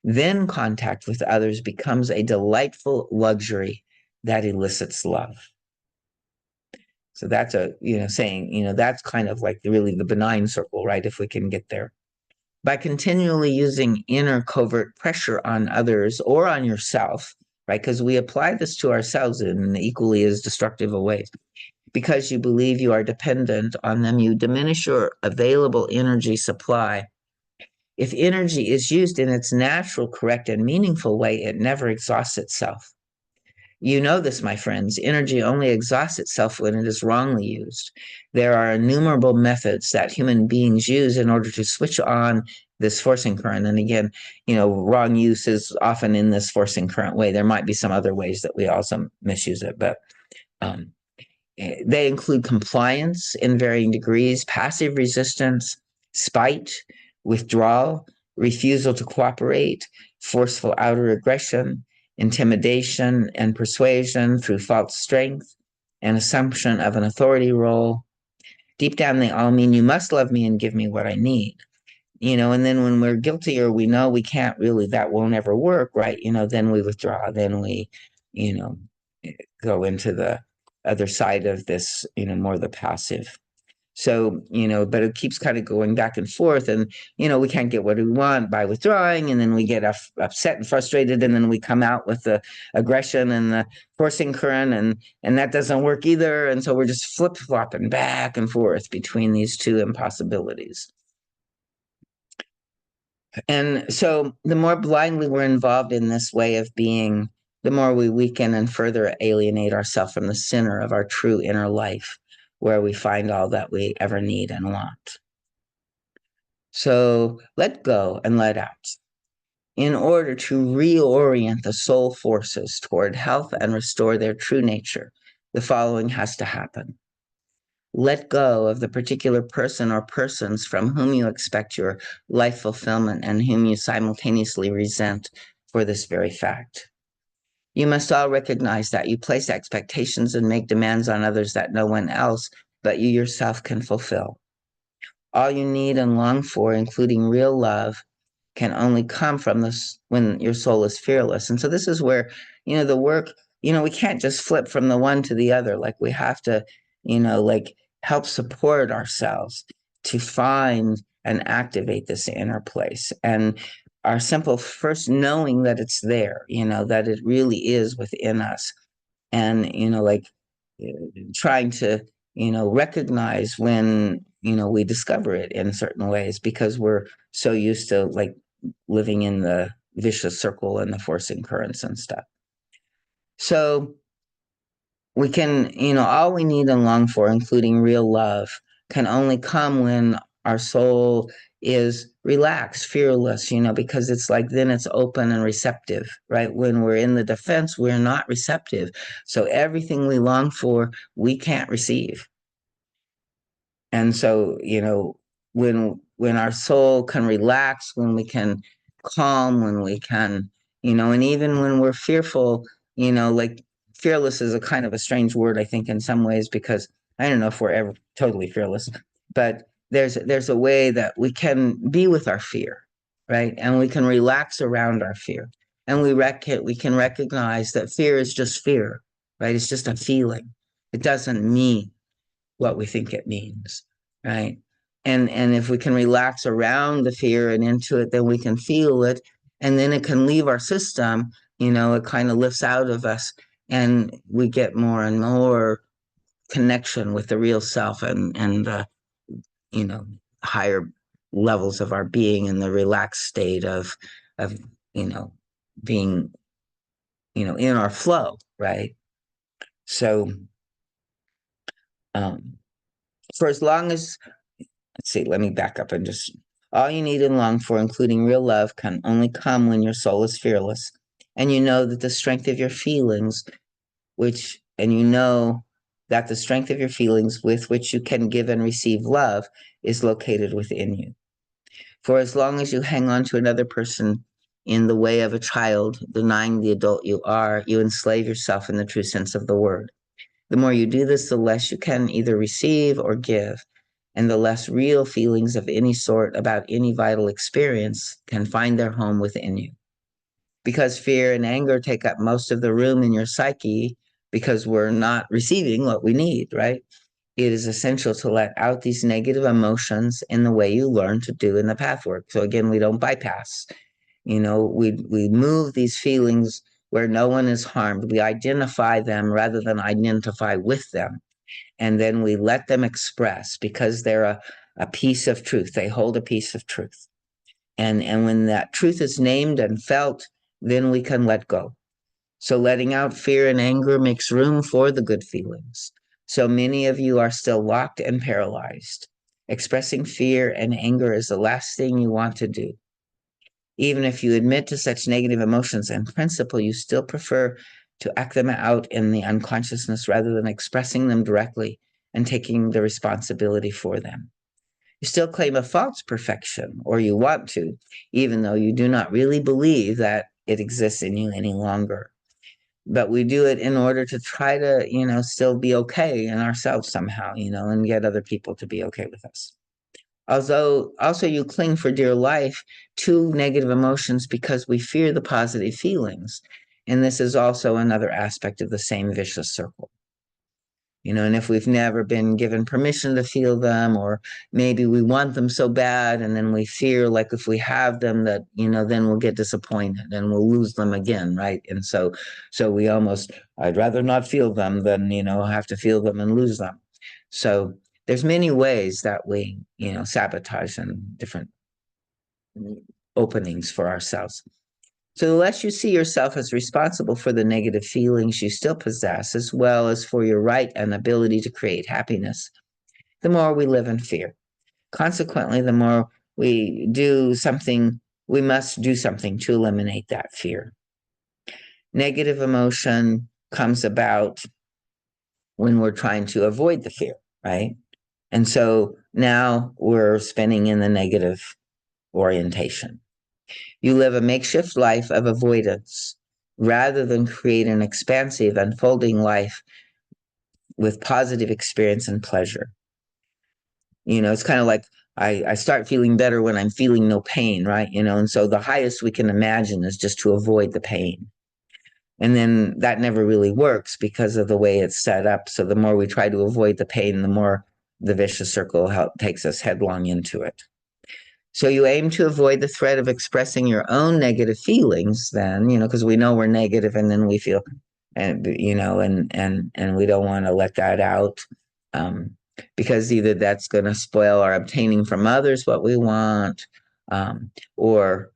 Then contact with others becomes a delightful luxury that elicits love. So that's saying, that's kind of like really the benign circle, right? If we can get there. By continually using inner covert pressure on others or on yourself, right? Because we apply this to ourselves in equally as destructive a ways. Because you believe you are dependent on them, you diminish your available energy supply. If energy is used in its natural, correct, and meaningful way, it never exhausts itself. You know this, my friends. Energy only exhausts itself when it is wrongly used. There are innumerable methods that human beings use in order to switch on this forcing current. And again, wrong use is often in this forcing current way. There might be some other ways that we also misuse it, but um, they include compliance in varying degrees, passive resistance, spite, withdrawal, refusal to cooperate, forceful outer aggression, intimidation and persuasion through false strength, and assumption of an authority role. Deep down, they all mean you must love me and give me what I need. And then when we're guilty or we know we can't really, that won't ever work, right? Then we withdraw, then we, you know, go into the other side of this, more the passive. So, but it keeps kind of going back and forth. And, we can't get what we want by withdrawing. And then we get upset and frustrated. And then we come out with the aggression and the forcing current. And that doesn't work either. And so we're just flip flopping back and forth between these two impossibilities. And so the more blindly we're involved in this way of being, the more we weaken and further alienate ourselves from the center of our true inner life, where we find all that we ever need and want. So let go and let out. In order to reorient the soul forces toward health and restore their true nature, the following has to happen. Let go of the particular person or persons from whom you expect your life fulfillment and whom you simultaneously resent for this very fact. You must all recognize that you place expectations and make demands on others that no one else but you yourself can fulfill. All you need and long for, including real love, can only come from this when your soul is fearless. And so this is where, the work, we can't just flip from the one to the other. Like we have to, like help support ourselves to find and activate this inner place. And our simple first knowing that it's there, that it really is within us. And, like trying to, recognize when, we discover it in certain ways because we're so used to like living in the vicious circle and the forcing currents and stuff. So we can, all we need and long for, including real love, can only come when our soul is relaxed, fearless, because it's like then it's open and receptive, right? When we're in the defense, we're not receptive. So everything we long for, we can't receive. And so, when our soul can relax, when we can calm, when we can, and even when we're fearful, like fearless is a kind of a strange word, I think, in some ways, because I don't know if we're ever totally fearless, but there's a way that we can be with our fear, right? And we can relax around our fear. And we can recognize that fear is just fear, right? It's just a feeling. It doesn't mean what we think it means, right? And if we can relax around the fear and into it, then we can feel it, and then it can leave our system. It kind of lifts out of us, and we get more and more connection with the real self and you know higher levels of our being in the relaxed state of being in our flow, right? So um for as long as let's see, let me back up and just all you need and long for, including real love, can only come when your soul is fearless. And you know that the strength of your feelings, and you know that the strength of your feelings with which you can give and receive love is located within you. For as long as you hang on to another person in the way of a child, denying the adult you are, you enslave yourself in the true sense of the word. The more you do this, the less you can either receive or give, and the less real feelings of any sort about any vital experience can find their home within you. Because fear and anger take up most of the room in your psyche because we're not receiving what we need, right? it is essential to let out these negative emotions in the way you learn to do in the pathwork. So again, we don't bypass. We move these feelings where no one is harmed. We identify them rather than identify with them. And then we let them express because they're a piece of truth. They hold a piece of truth. And when that truth is named and felt, then we can let go. So letting out fear and anger makes room for the good feelings. So many of you are still locked and paralyzed. Expressing fear and anger is the last thing you want to do. Even if you admit to such negative emotions in principle, you still prefer to act them out in the unconsciousness rather than expressing them directly and taking the responsibility for them. You still claim a false perfection, or you want to, even though you do not really believe that it exists in you any longer. But we do it in order to try to, still be okay in ourselves somehow, and get other people to be okay with us. Although also you cling for dear life to negative emotions because we fear the positive feelings. And this is also another aspect of the same vicious circle. And if we've never been given permission to feel them, or maybe we want them so bad, and then we fear like if we have them that, then we'll get disappointed and we'll lose them again, right? And so we almost, I'd rather not feel them than, have to feel them and lose them. So there's many ways that we, sabotage and different openings for ourselves. So the less you see yourself as responsible for the negative feelings you still possess, as well as for your right and ability to create happiness, the more we live in fear. Consequently, the more we must do something to eliminate that fear. Negative emotion comes about when we're trying to avoid the fear, right? And so now we're spinning in the negative orientation. You live a makeshift life of avoidance rather than create an expansive, unfolding life with positive experience and pleasure. It's kind of like I start feeling better when I'm feeling no pain, right? And so the highest we can imagine is just to avoid the pain. And then that never really works because of the way it's set up. So the more we try to avoid the pain, the more the vicious circle takes us headlong into it. So you aim to avoid the threat of expressing your own negative feelings then, because we know we're negative and then we feel, and, and we don't want to let that out. Because either that's going to spoil our obtaining from others what we want, or,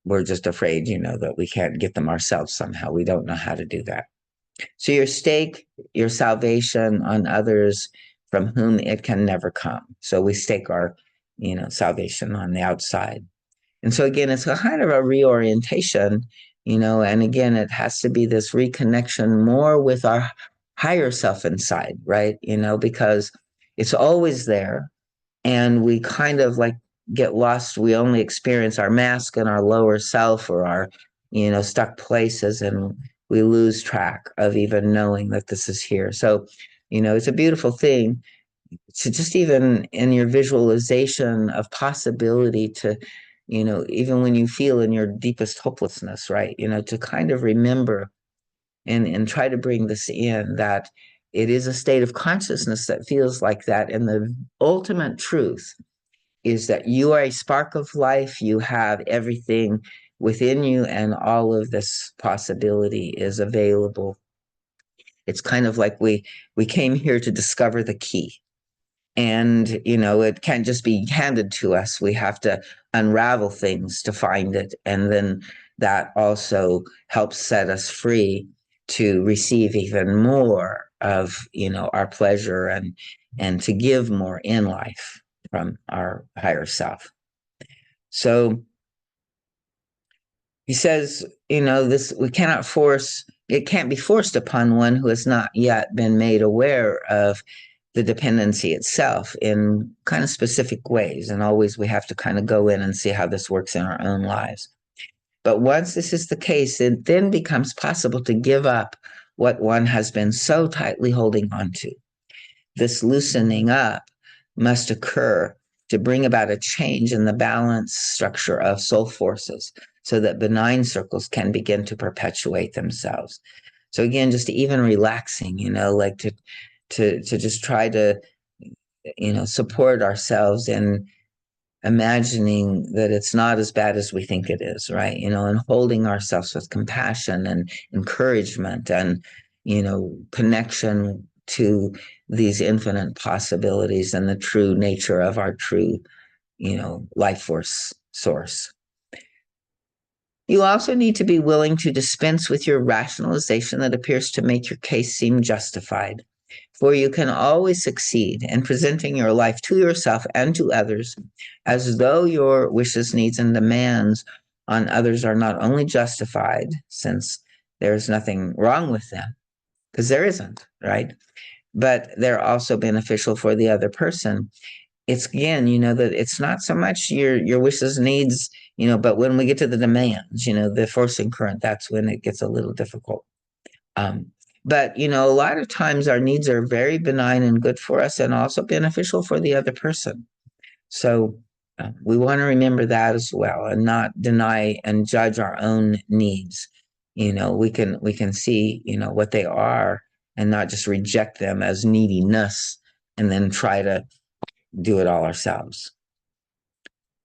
we're just afraid, that we can't get them ourselves somehow. We don't know how to do that. So you stake your salvation on others from whom it can never come. So we stake our, salvation on the outside. And so again, it's a kind of a reorientation, and again, it has to be this reconnection more with our higher self inside, right? Because it's always there and we kind of like get lost. We only experience our mask and our lower self or our, stuck places, and we lose track of even knowing that this is here. So, it's a beautiful thing to just even in your visualization of possibility to, even when you feel in your deepest hopelessness, right? To kind of remember and try to bring this in that it is a state of consciousness that feels like that. And the ultimate truth is that you are a spark of life. You have everything within you, and all of this possibility is available. It's kind of like we came here to discover the key. And, it can't just be handed to us. We have to unravel things to find it. And then that also helps set us free to receive even more of, our pleasure and to give more in life from our higher self. So he says, this we cannot force, it can't be forced upon one who has not yet been made aware of the dependency itself in kind of specific ways. And always we have to kind of go in and see how this works in our own lives. But once this is the case, it then becomes possible to give up what one has been so tightly holding on to. This loosening up must occur to bring about a change in the balance structure of soul forces so that benign circles can begin to perpetuate themselves. So again, just even relaxing, like to just try to, support ourselves and imagining that it's not as bad as we think it is, right? And holding ourselves with compassion and encouragement and, connection to these infinite possibilities and the true nature of our true, life force source. You also need to be willing to dispense with your rationalization that appears to make your case seem justified. For you can always succeed in presenting your life to yourself and to others as though your wishes, needs, and demands on others are not only justified, since there's nothing wrong with them, because there isn't, right? But they're also beneficial for the other person. It's again, that it's not so much your wishes, needs, but when we get to the demands, the forcing current, that's when it gets a little difficult. Um, but a lot of times our needs are very benign and good for us, and also beneficial for the other person. So we want to remember that as well, and not deny and judge our own needs. We can see what they are, and not just reject them as neediness, and then try to do it all ourselves.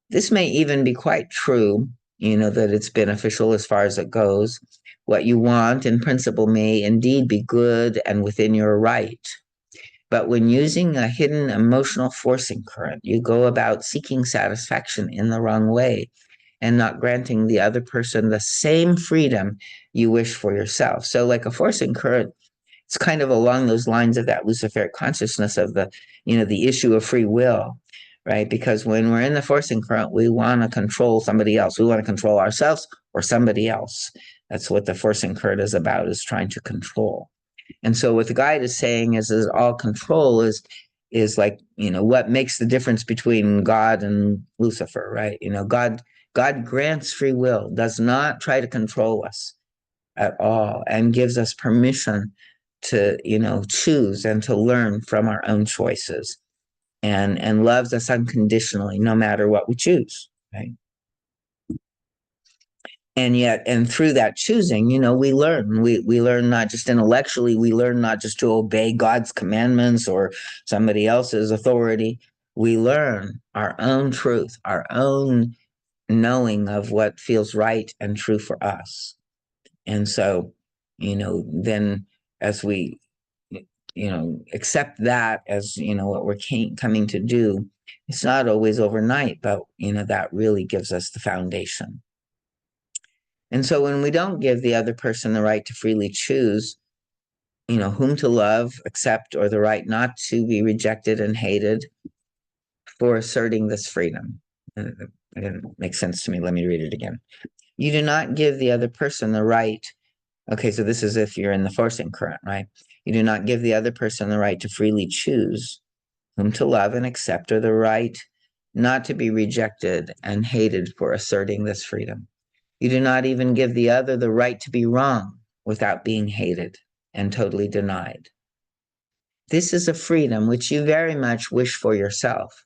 This may even be quite true, that it's beneficial as far as it goes. What you want in principle may indeed be good and within your right. But when using a hidden emotional forcing current, you go about seeking satisfaction in the wrong way and not granting the other person the same freedom you wish for yourself. So, like a forcing current, it's kind of along those lines of that Luciferic consciousness of the issue of free will, right? Because when we're in the forcing current, we want to control somebody else. We want to control ourselves or somebody else. That's what the forcing current is about, is trying to control. And so what the guide is saying is all control is like, what makes the difference between God and Lucifer, right? God grants free will, does not try to control us at all, and gives us permission to, choose and to learn from our own choices, and loves us unconditionally, no matter what we choose, right? And through that choosing, we learn not just intellectually, we learn not just to obey God's commandments or somebody else's authority. We learn our own truth, our own knowing of what feels right and true for us. And so, then as we, accept that as, what we're coming to do, it's not always overnight, but, that really gives us the foundation. And so when we don't give the other person the right to freely choose, whom to love, accept, or the right not to be rejected and hated for asserting this freedom. It didn't make sense to me. Let me read it again. You do not give the other person the right. Okay, so this is if you're in the forcing current, right? You do not give the other person the right to freely choose whom to love and accept, or the right not to be rejected and hated for asserting this freedom. You do not even give the other the right to be wrong without being hated and totally denied. This is a freedom which you very much wish for yourself,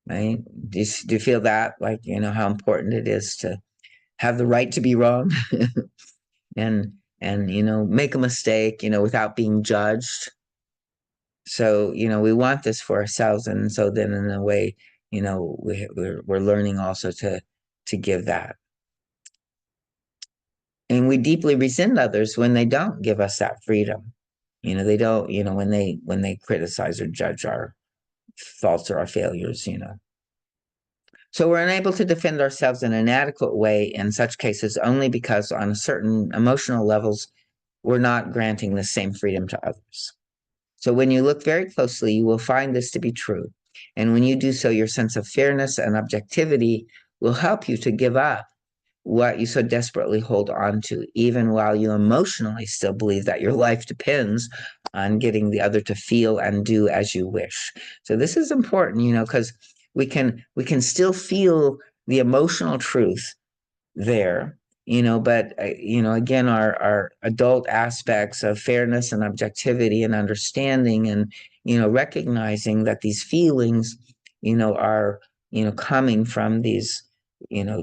right? Do you feel that, like, how important it is to have the right to be wrong and make a mistake, without being judged. So, we want this for ourselves. And so then in a way, we're learning also to give that. And we deeply resent others when they don't give us that freedom. They don't, when they criticize or judge our faults or our failures. So we're unable to defend ourselves in an adequate way in such cases only because on certain emotional levels, we're not granting the same freedom to others. So when you look very closely, you will find this to be true. And when you do so, your sense of fairness and objectivity will help you to give up what you so desperately hold on to, even while you emotionally still believe that your life depends on getting the other to feel and do as you wish. So this is important, because we can still feel the emotional truth there, but again, our adult aspects of fairness and objectivity and understanding, and recognizing that these feelings are coming from these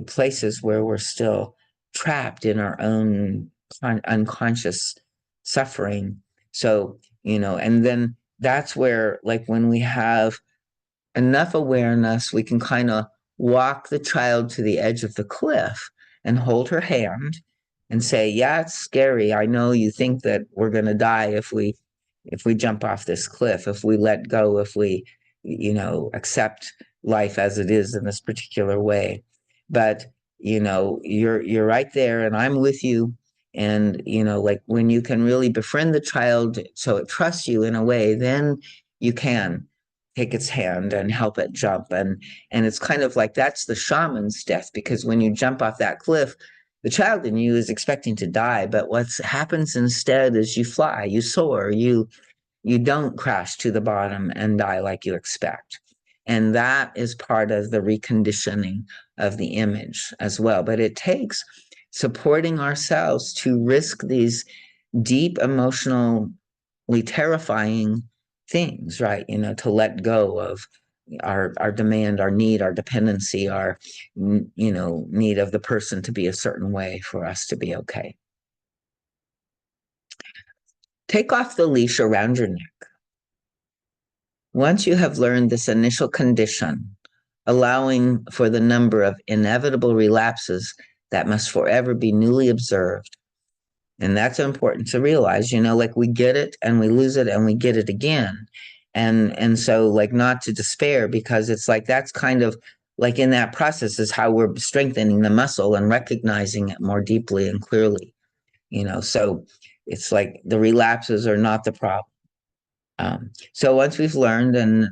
places where we're still trapped in our own unconscious suffering. So, and then that's where, like, when we have enough awareness, we can kind of walk the child to the edge of the cliff and hold her hand and say, "Yeah, it's scary. I know you think that we're going to die if we jump off this cliff, if we let go, if we, accept life as it is in this particular way. But, you're right there and I'm with you." And, like when you can really befriend the child so it trusts you in a way, then you can take its hand and help it jump. And it's kind of like that's the shaman's death, because when you jump off that cliff, the child in you is expecting to die, but what happens instead is you fly, you soar, you don't crash to the bottom and die like you expect. And that is part of the reconditioning of the image as well. But it takes supporting ourselves to risk these deep emotionally terrifying things, right? To let go of our demand, our need, our dependency, our need of the person to be a certain way for us to be okay. Take off the leash around your neck. Once you have learned this initial condition, allowing for the number of inevitable relapses that must forever be newly observed. And that's important to realize, like we get it and we lose it and we get it again. And so, like, not to despair, because it's like that's kind of like in that process is how we're strengthening the muscle and recognizing it more deeply and clearly. So it's like the relapses are not the problem. So once we've learned and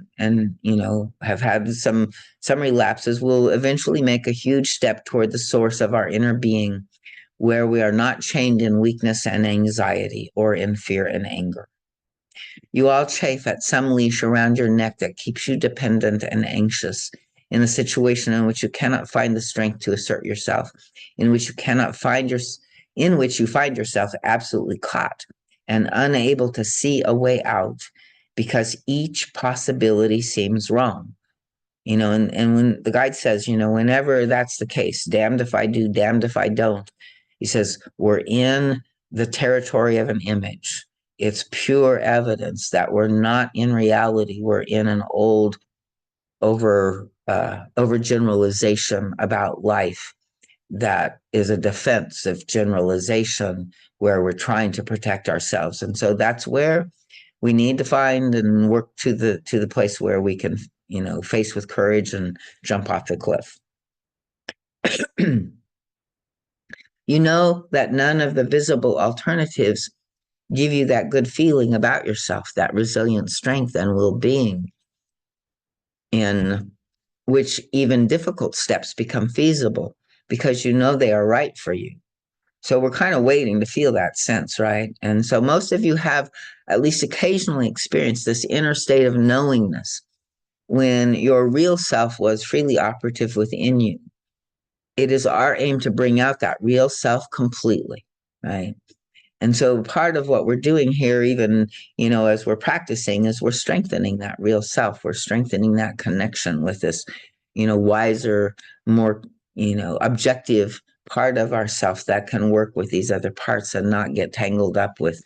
have had some relapses, we'll eventually make a huge step toward the source of our inner being, where we are not chained in weakness and anxiety or in fear and anger. You all chafe at some leash around your neck that keeps you dependent and anxious in a situation in which you cannot find the strength to assert yourself, in which you find yourself absolutely caught and unable to see a way out because each possibility seems wrong. And when the guide says, whenever that's the case, damned if I do, damned if I don't, he says, we're in the territory of an image. It's pure evidence that we're not in reality. We're in an old overgeneralization about life that is a defensive generalization where we're trying to protect ourselves. And so that's where we need to find and work to the place where we can, face with courage and jump off the cliff. You know that none of the visible alternatives give you that good feeling about yourself, that resilient strength and well-being, in which even difficult steps become feasible because you know they are right for you. So we're kind of waiting to feel that sense, right? And so most of you have at least occasionally experienced this inner state of knowingness when your real self was freely operative within you. It is our aim to bring out that real self completely, right? And so part of what we're doing here, even, as we're practicing, is we're strengthening that real self. We're strengthening that connection with this, wiser, more, objective part of ourself that can work with these other parts and not get tangled up with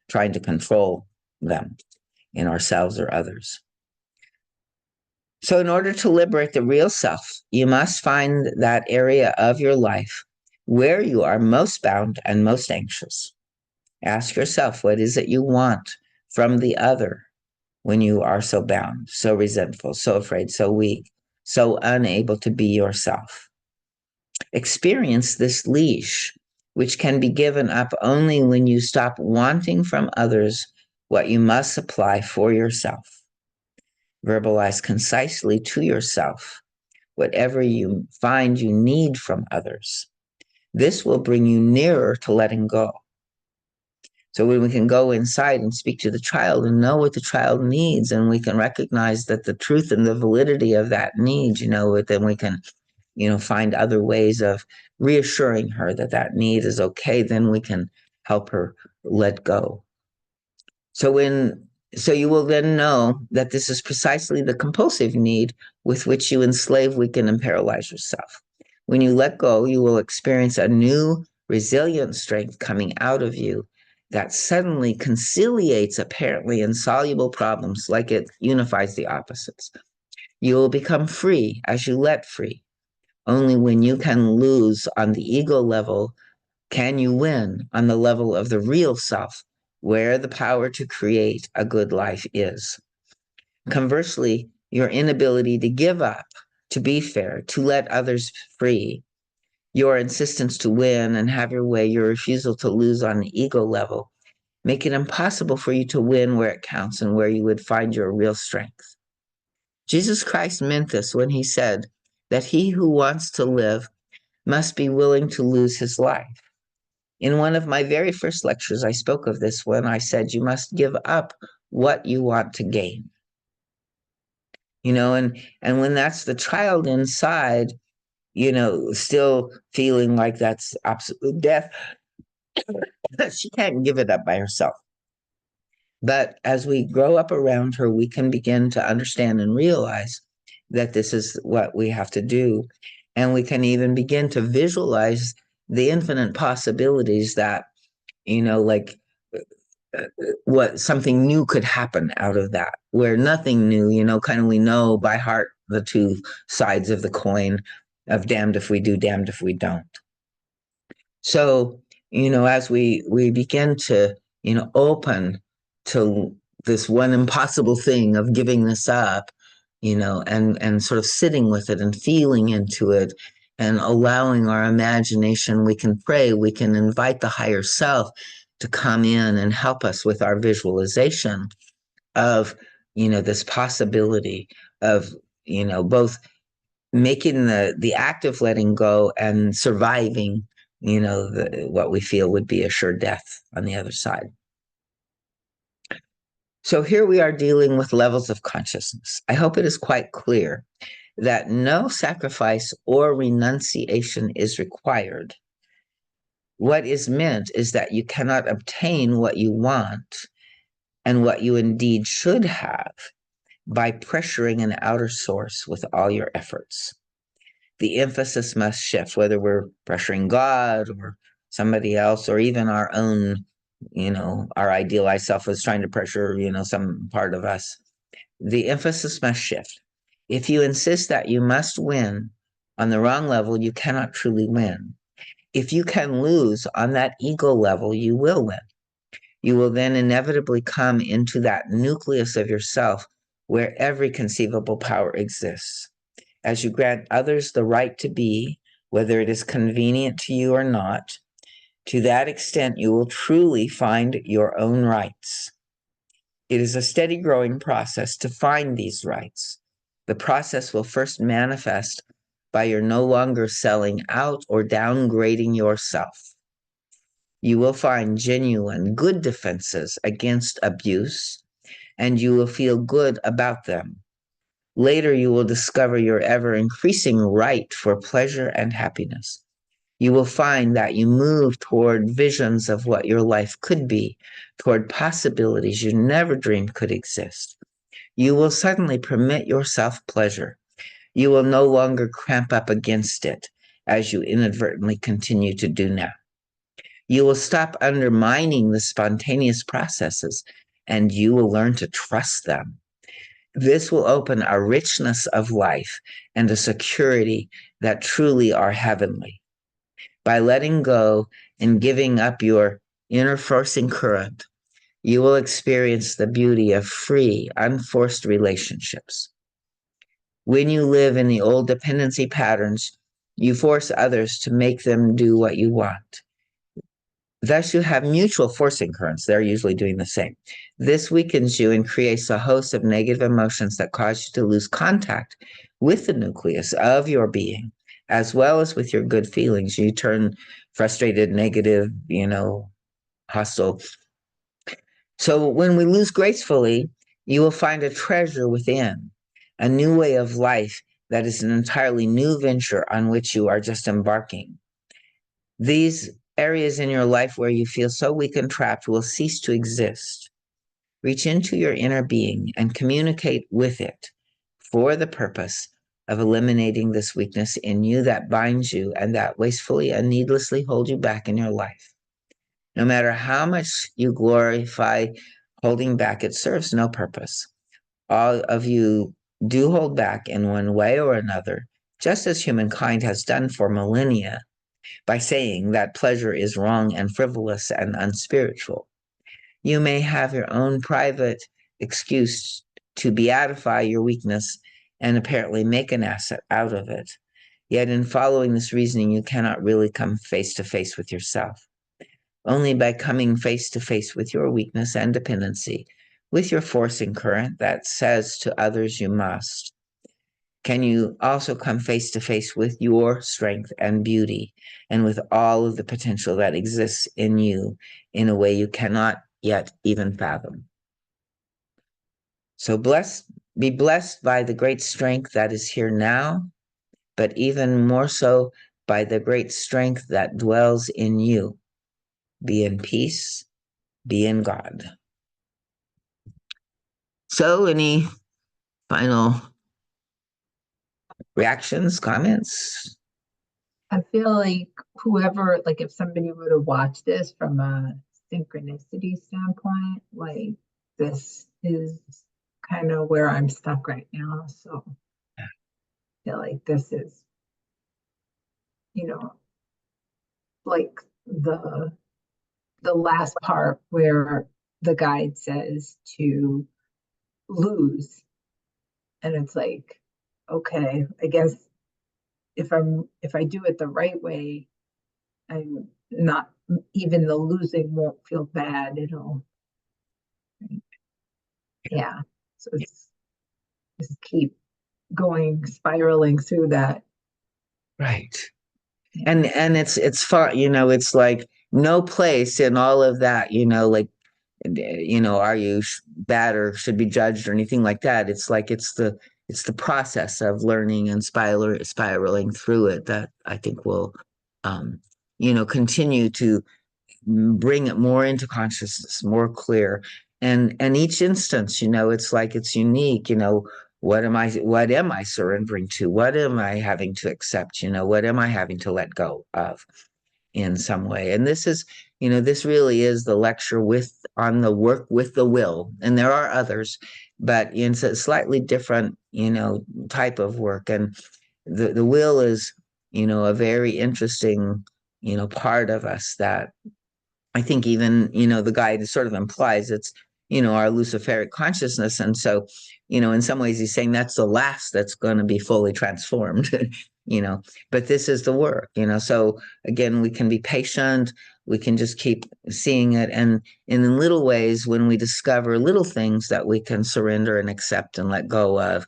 trying to control them in ourselves or others. So in order to liberate the real self, you must find that area of your life where you are most bound and most anxious. Ask yourself, what is it you want from the other when you are so bound, so resentful, so afraid, so weak, so unable to be yourself? Experience this leash, which can be given up only when you stop wanting from others what you must supply for yourself. Verbalize concisely to yourself whatever you find you need from others. This will bring you nearer to letting go. So when we can go inside and speak to the child and know what the child needs, and we can recognize that the truth and the validity of that need, then we can, find other ways of reassuring her that that need is okay. Then we can help her let go. So you will then know that this is precisely the compulsive need with which you enslave, weaken, and paralyze yourself. When you let go, you will experience a new resilient strength coming out of you that suddenly conciliates apparently insoluble problems like it unifies the opposites. You will become free as you let free. Only when you can lose on the ego level can you win on the level of the real self, where the power to create a good life is. Conversely, your inability to give up, to be fair, to let others free, your insistence to win and have your way, your refusal to lose on the ego level, make it impossible for you to win where it counts and where you would find your real strength. Jesus Christ meant this when he said that he who wants to live must be willing to lose his life. In one of my very first lectures, I spoke of this when I said you must give up what you want to gain. And when that's the child inside, still feeling like that's absolute death, she can't give it up by herself. But as we grow up around her, we can begin to understand and realize that this is what we have to do. And we can even begin to visualize the infinite possibilities that, like what something new could happen out of that, where nothing new, kind of we know by heart the two sides of the coin of damned if we do, damned if we don't. So, as we begin to, open to this one impossible thing of giving this up, and sort of sitting with it and feeling into it and allowing our imagination, we can pray, we can invite the higher self to come in and help us with our visualization of, this possibility of, both making the act of letting go and surviving, what we feel would be a sure death on the other side. So here we are dealing with levels of consciousness. I hope it is quite clear that no sacrifice or renunciation is required. What is meant is that you cannot obtain what you want and what you indeed should have by pressuring an outer source with all your efforts. The emphasis must shift, whether we're pressuring God or somebody else, or even our own, our idealized self is trying to pressure, some part of us. The emphasis must shift. If you insist that you must win on the wrong level, you cannot truly win. If you can lose on that ego level, you will win. You will then inevitably come into that nucleus of yourself where every conceivable power exists. As you grant others the right to be, whether it is convenient to you or not, to that extent you will truly find your own rights. It is a steady growing process to find these rights. The process will first manifest by your no longer selling out or downgrading yourself. You will find genuine, good defenses against abuse, and you will feel good about them. Later, you will discover your ever-increasing right for pleasure and happiness. You will find that you move toward visions of what your life could be, toward possibilities you never dreamed could exist. You will suddenly permit yourself pleasure. You will no longer cramp up against it, as you inadvertently continue to do now. You will stop undermining the spontaneous processes, and you will learn to trust them. This will open a richness of life and a security that truly are heavenly. By letting go and giving up your inner forcing current, you will experience the beauty of free, unforced relationships. When you live in the old dependency patterns, you force others to make them do what you want. Thus, you have mutual forcing currents. They're usually doing the same. This weakens you and creates a host of negative emotions that cause you to lose contact with the nucleus of your being, as well as with your good feelings. You turn frustrated, negative, hostile. So when we lose gracefully, you will find a treasure within, a new way of life that is an entirely new venture on which you are just embarking. These areas in your life where you feel so weak and trapped will cease to exist. Reach into your inner being and communicate with it for the purpose of eliminating this weakness in you that binds you and that wastefully and needlessly holds you back in your life. No matter how much you glorify holding back, it serves no purpose. All of you do hold back in one way or another, just as humankind has done for millennia, by saying that pleasure is wrong and frivolous and unspiritual. You may have your own private excuse to beatify your weakness and apparently make an asset out of it. Yet, in following this reasoning, you cannot really come face to face with yourself. Only by coming face to face with your weakness and dependency, with your forcing current that says to others you must, can you also come face to face with your strength and beauty and with all of the potential that exists in you in a way you cannot yet even fathom. So be blessed by the great strength that is here now, but even more so by the great strength that dwells in you. Be in peace, be in God. So, any final reactions, comments? I feel like whoever, like if somebody were to watch this from a synchronicity standpoint, like this is kind of where I'm stuck right now. So I feel like this is, you know, like the last part where the guide says to lose. And it's like, okay, I guess if I do it the right way, I'm not, even the losing won't feel bad. It'll, yeah. So it's just keep going, spiraling through that. Right. Yeah. And it's fun, it's like no place in all of that, like are you bad or should be judged or anything like that. It's like it's the process of learning and spiraling through it that I think will um continue to bring it more into consciousness, more clear. And each instance, it's like it's unique. What am I surrendering to? What am I having to accept? What am I having to let go of in some way? And this really is the lecture on the work with the will. And there are others, but it's a slightly different, type of work. And the will is, a very interesting, part of us that I think even, the guide sort of implies it's, our Luciferic consciousness. And so, in some ways he's saying that's the last that's going to be fully transformed, you know, but this is the work, So again, we can be patient, we can just keep seeing it. And in little ways, when we discover little things that we can surrender and accept and let go of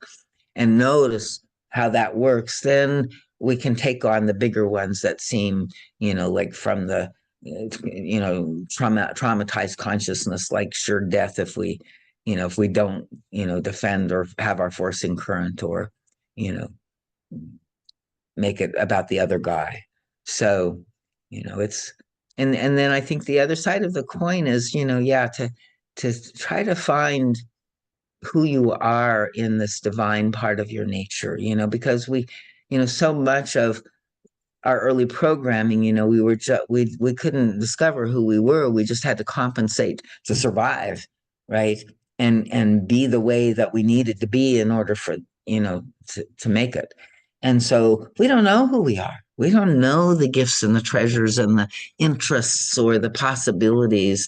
and notice how that works, then we can take on the bigger ones that seem, like from the traumatized consciousness, like sure death if we don't defend or have our forcing current or you know make it about the other guy. So it's and then I think the other side of the coin is yeah, to try to find who you are in this divine part of your nature, because so much of our early programming, we couldn't discover who we were. We just had to compensate to survive, right? And be the way that we needed to be in order for to make it. And so we don't know who we are. We don't know the gifts and the treasures and the interests or the possibilities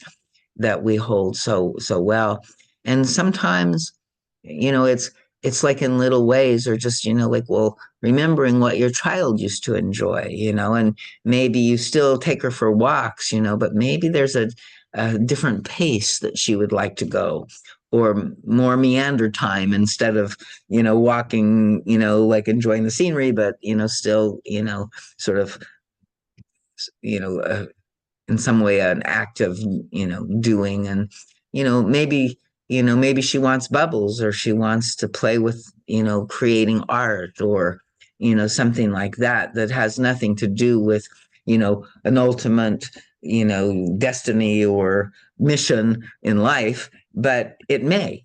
that we hold so well. And sometimes, it's like in little ways, or just like, well, remembering what your child used to enjoy, and maybe you still take her for walks, but maybe there's a different pace that she would like to go, or more meander time instead of walking, like enjoying the scenery, but still sort of in some way an act of doing. And maybe she wants bubbles, or she wants to play with creating art, or something like that has nothing to do with an ultimate destiny or mission in life. But it may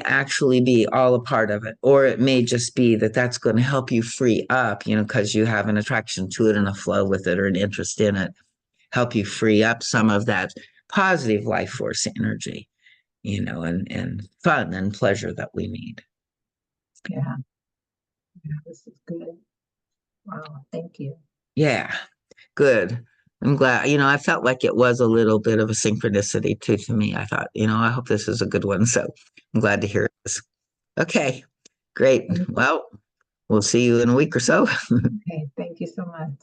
actually be all a part of it, or it may just be that that's going to help you free up because you have an attraction to it and a flow with it or an interest in it. help you free up some of that positive life force energy, and fun and pleasure that we need. Yeah, yeah, this is good. Wow, thank you. Yeah, good. I'm glad, I felt like it was a little bit of a synchronicity too to me. I thought, I hope this is a good one. So I'm glad to hear this. Okay, great. Thank- Well, we'll see you in a week or so. Okay, thank you so much.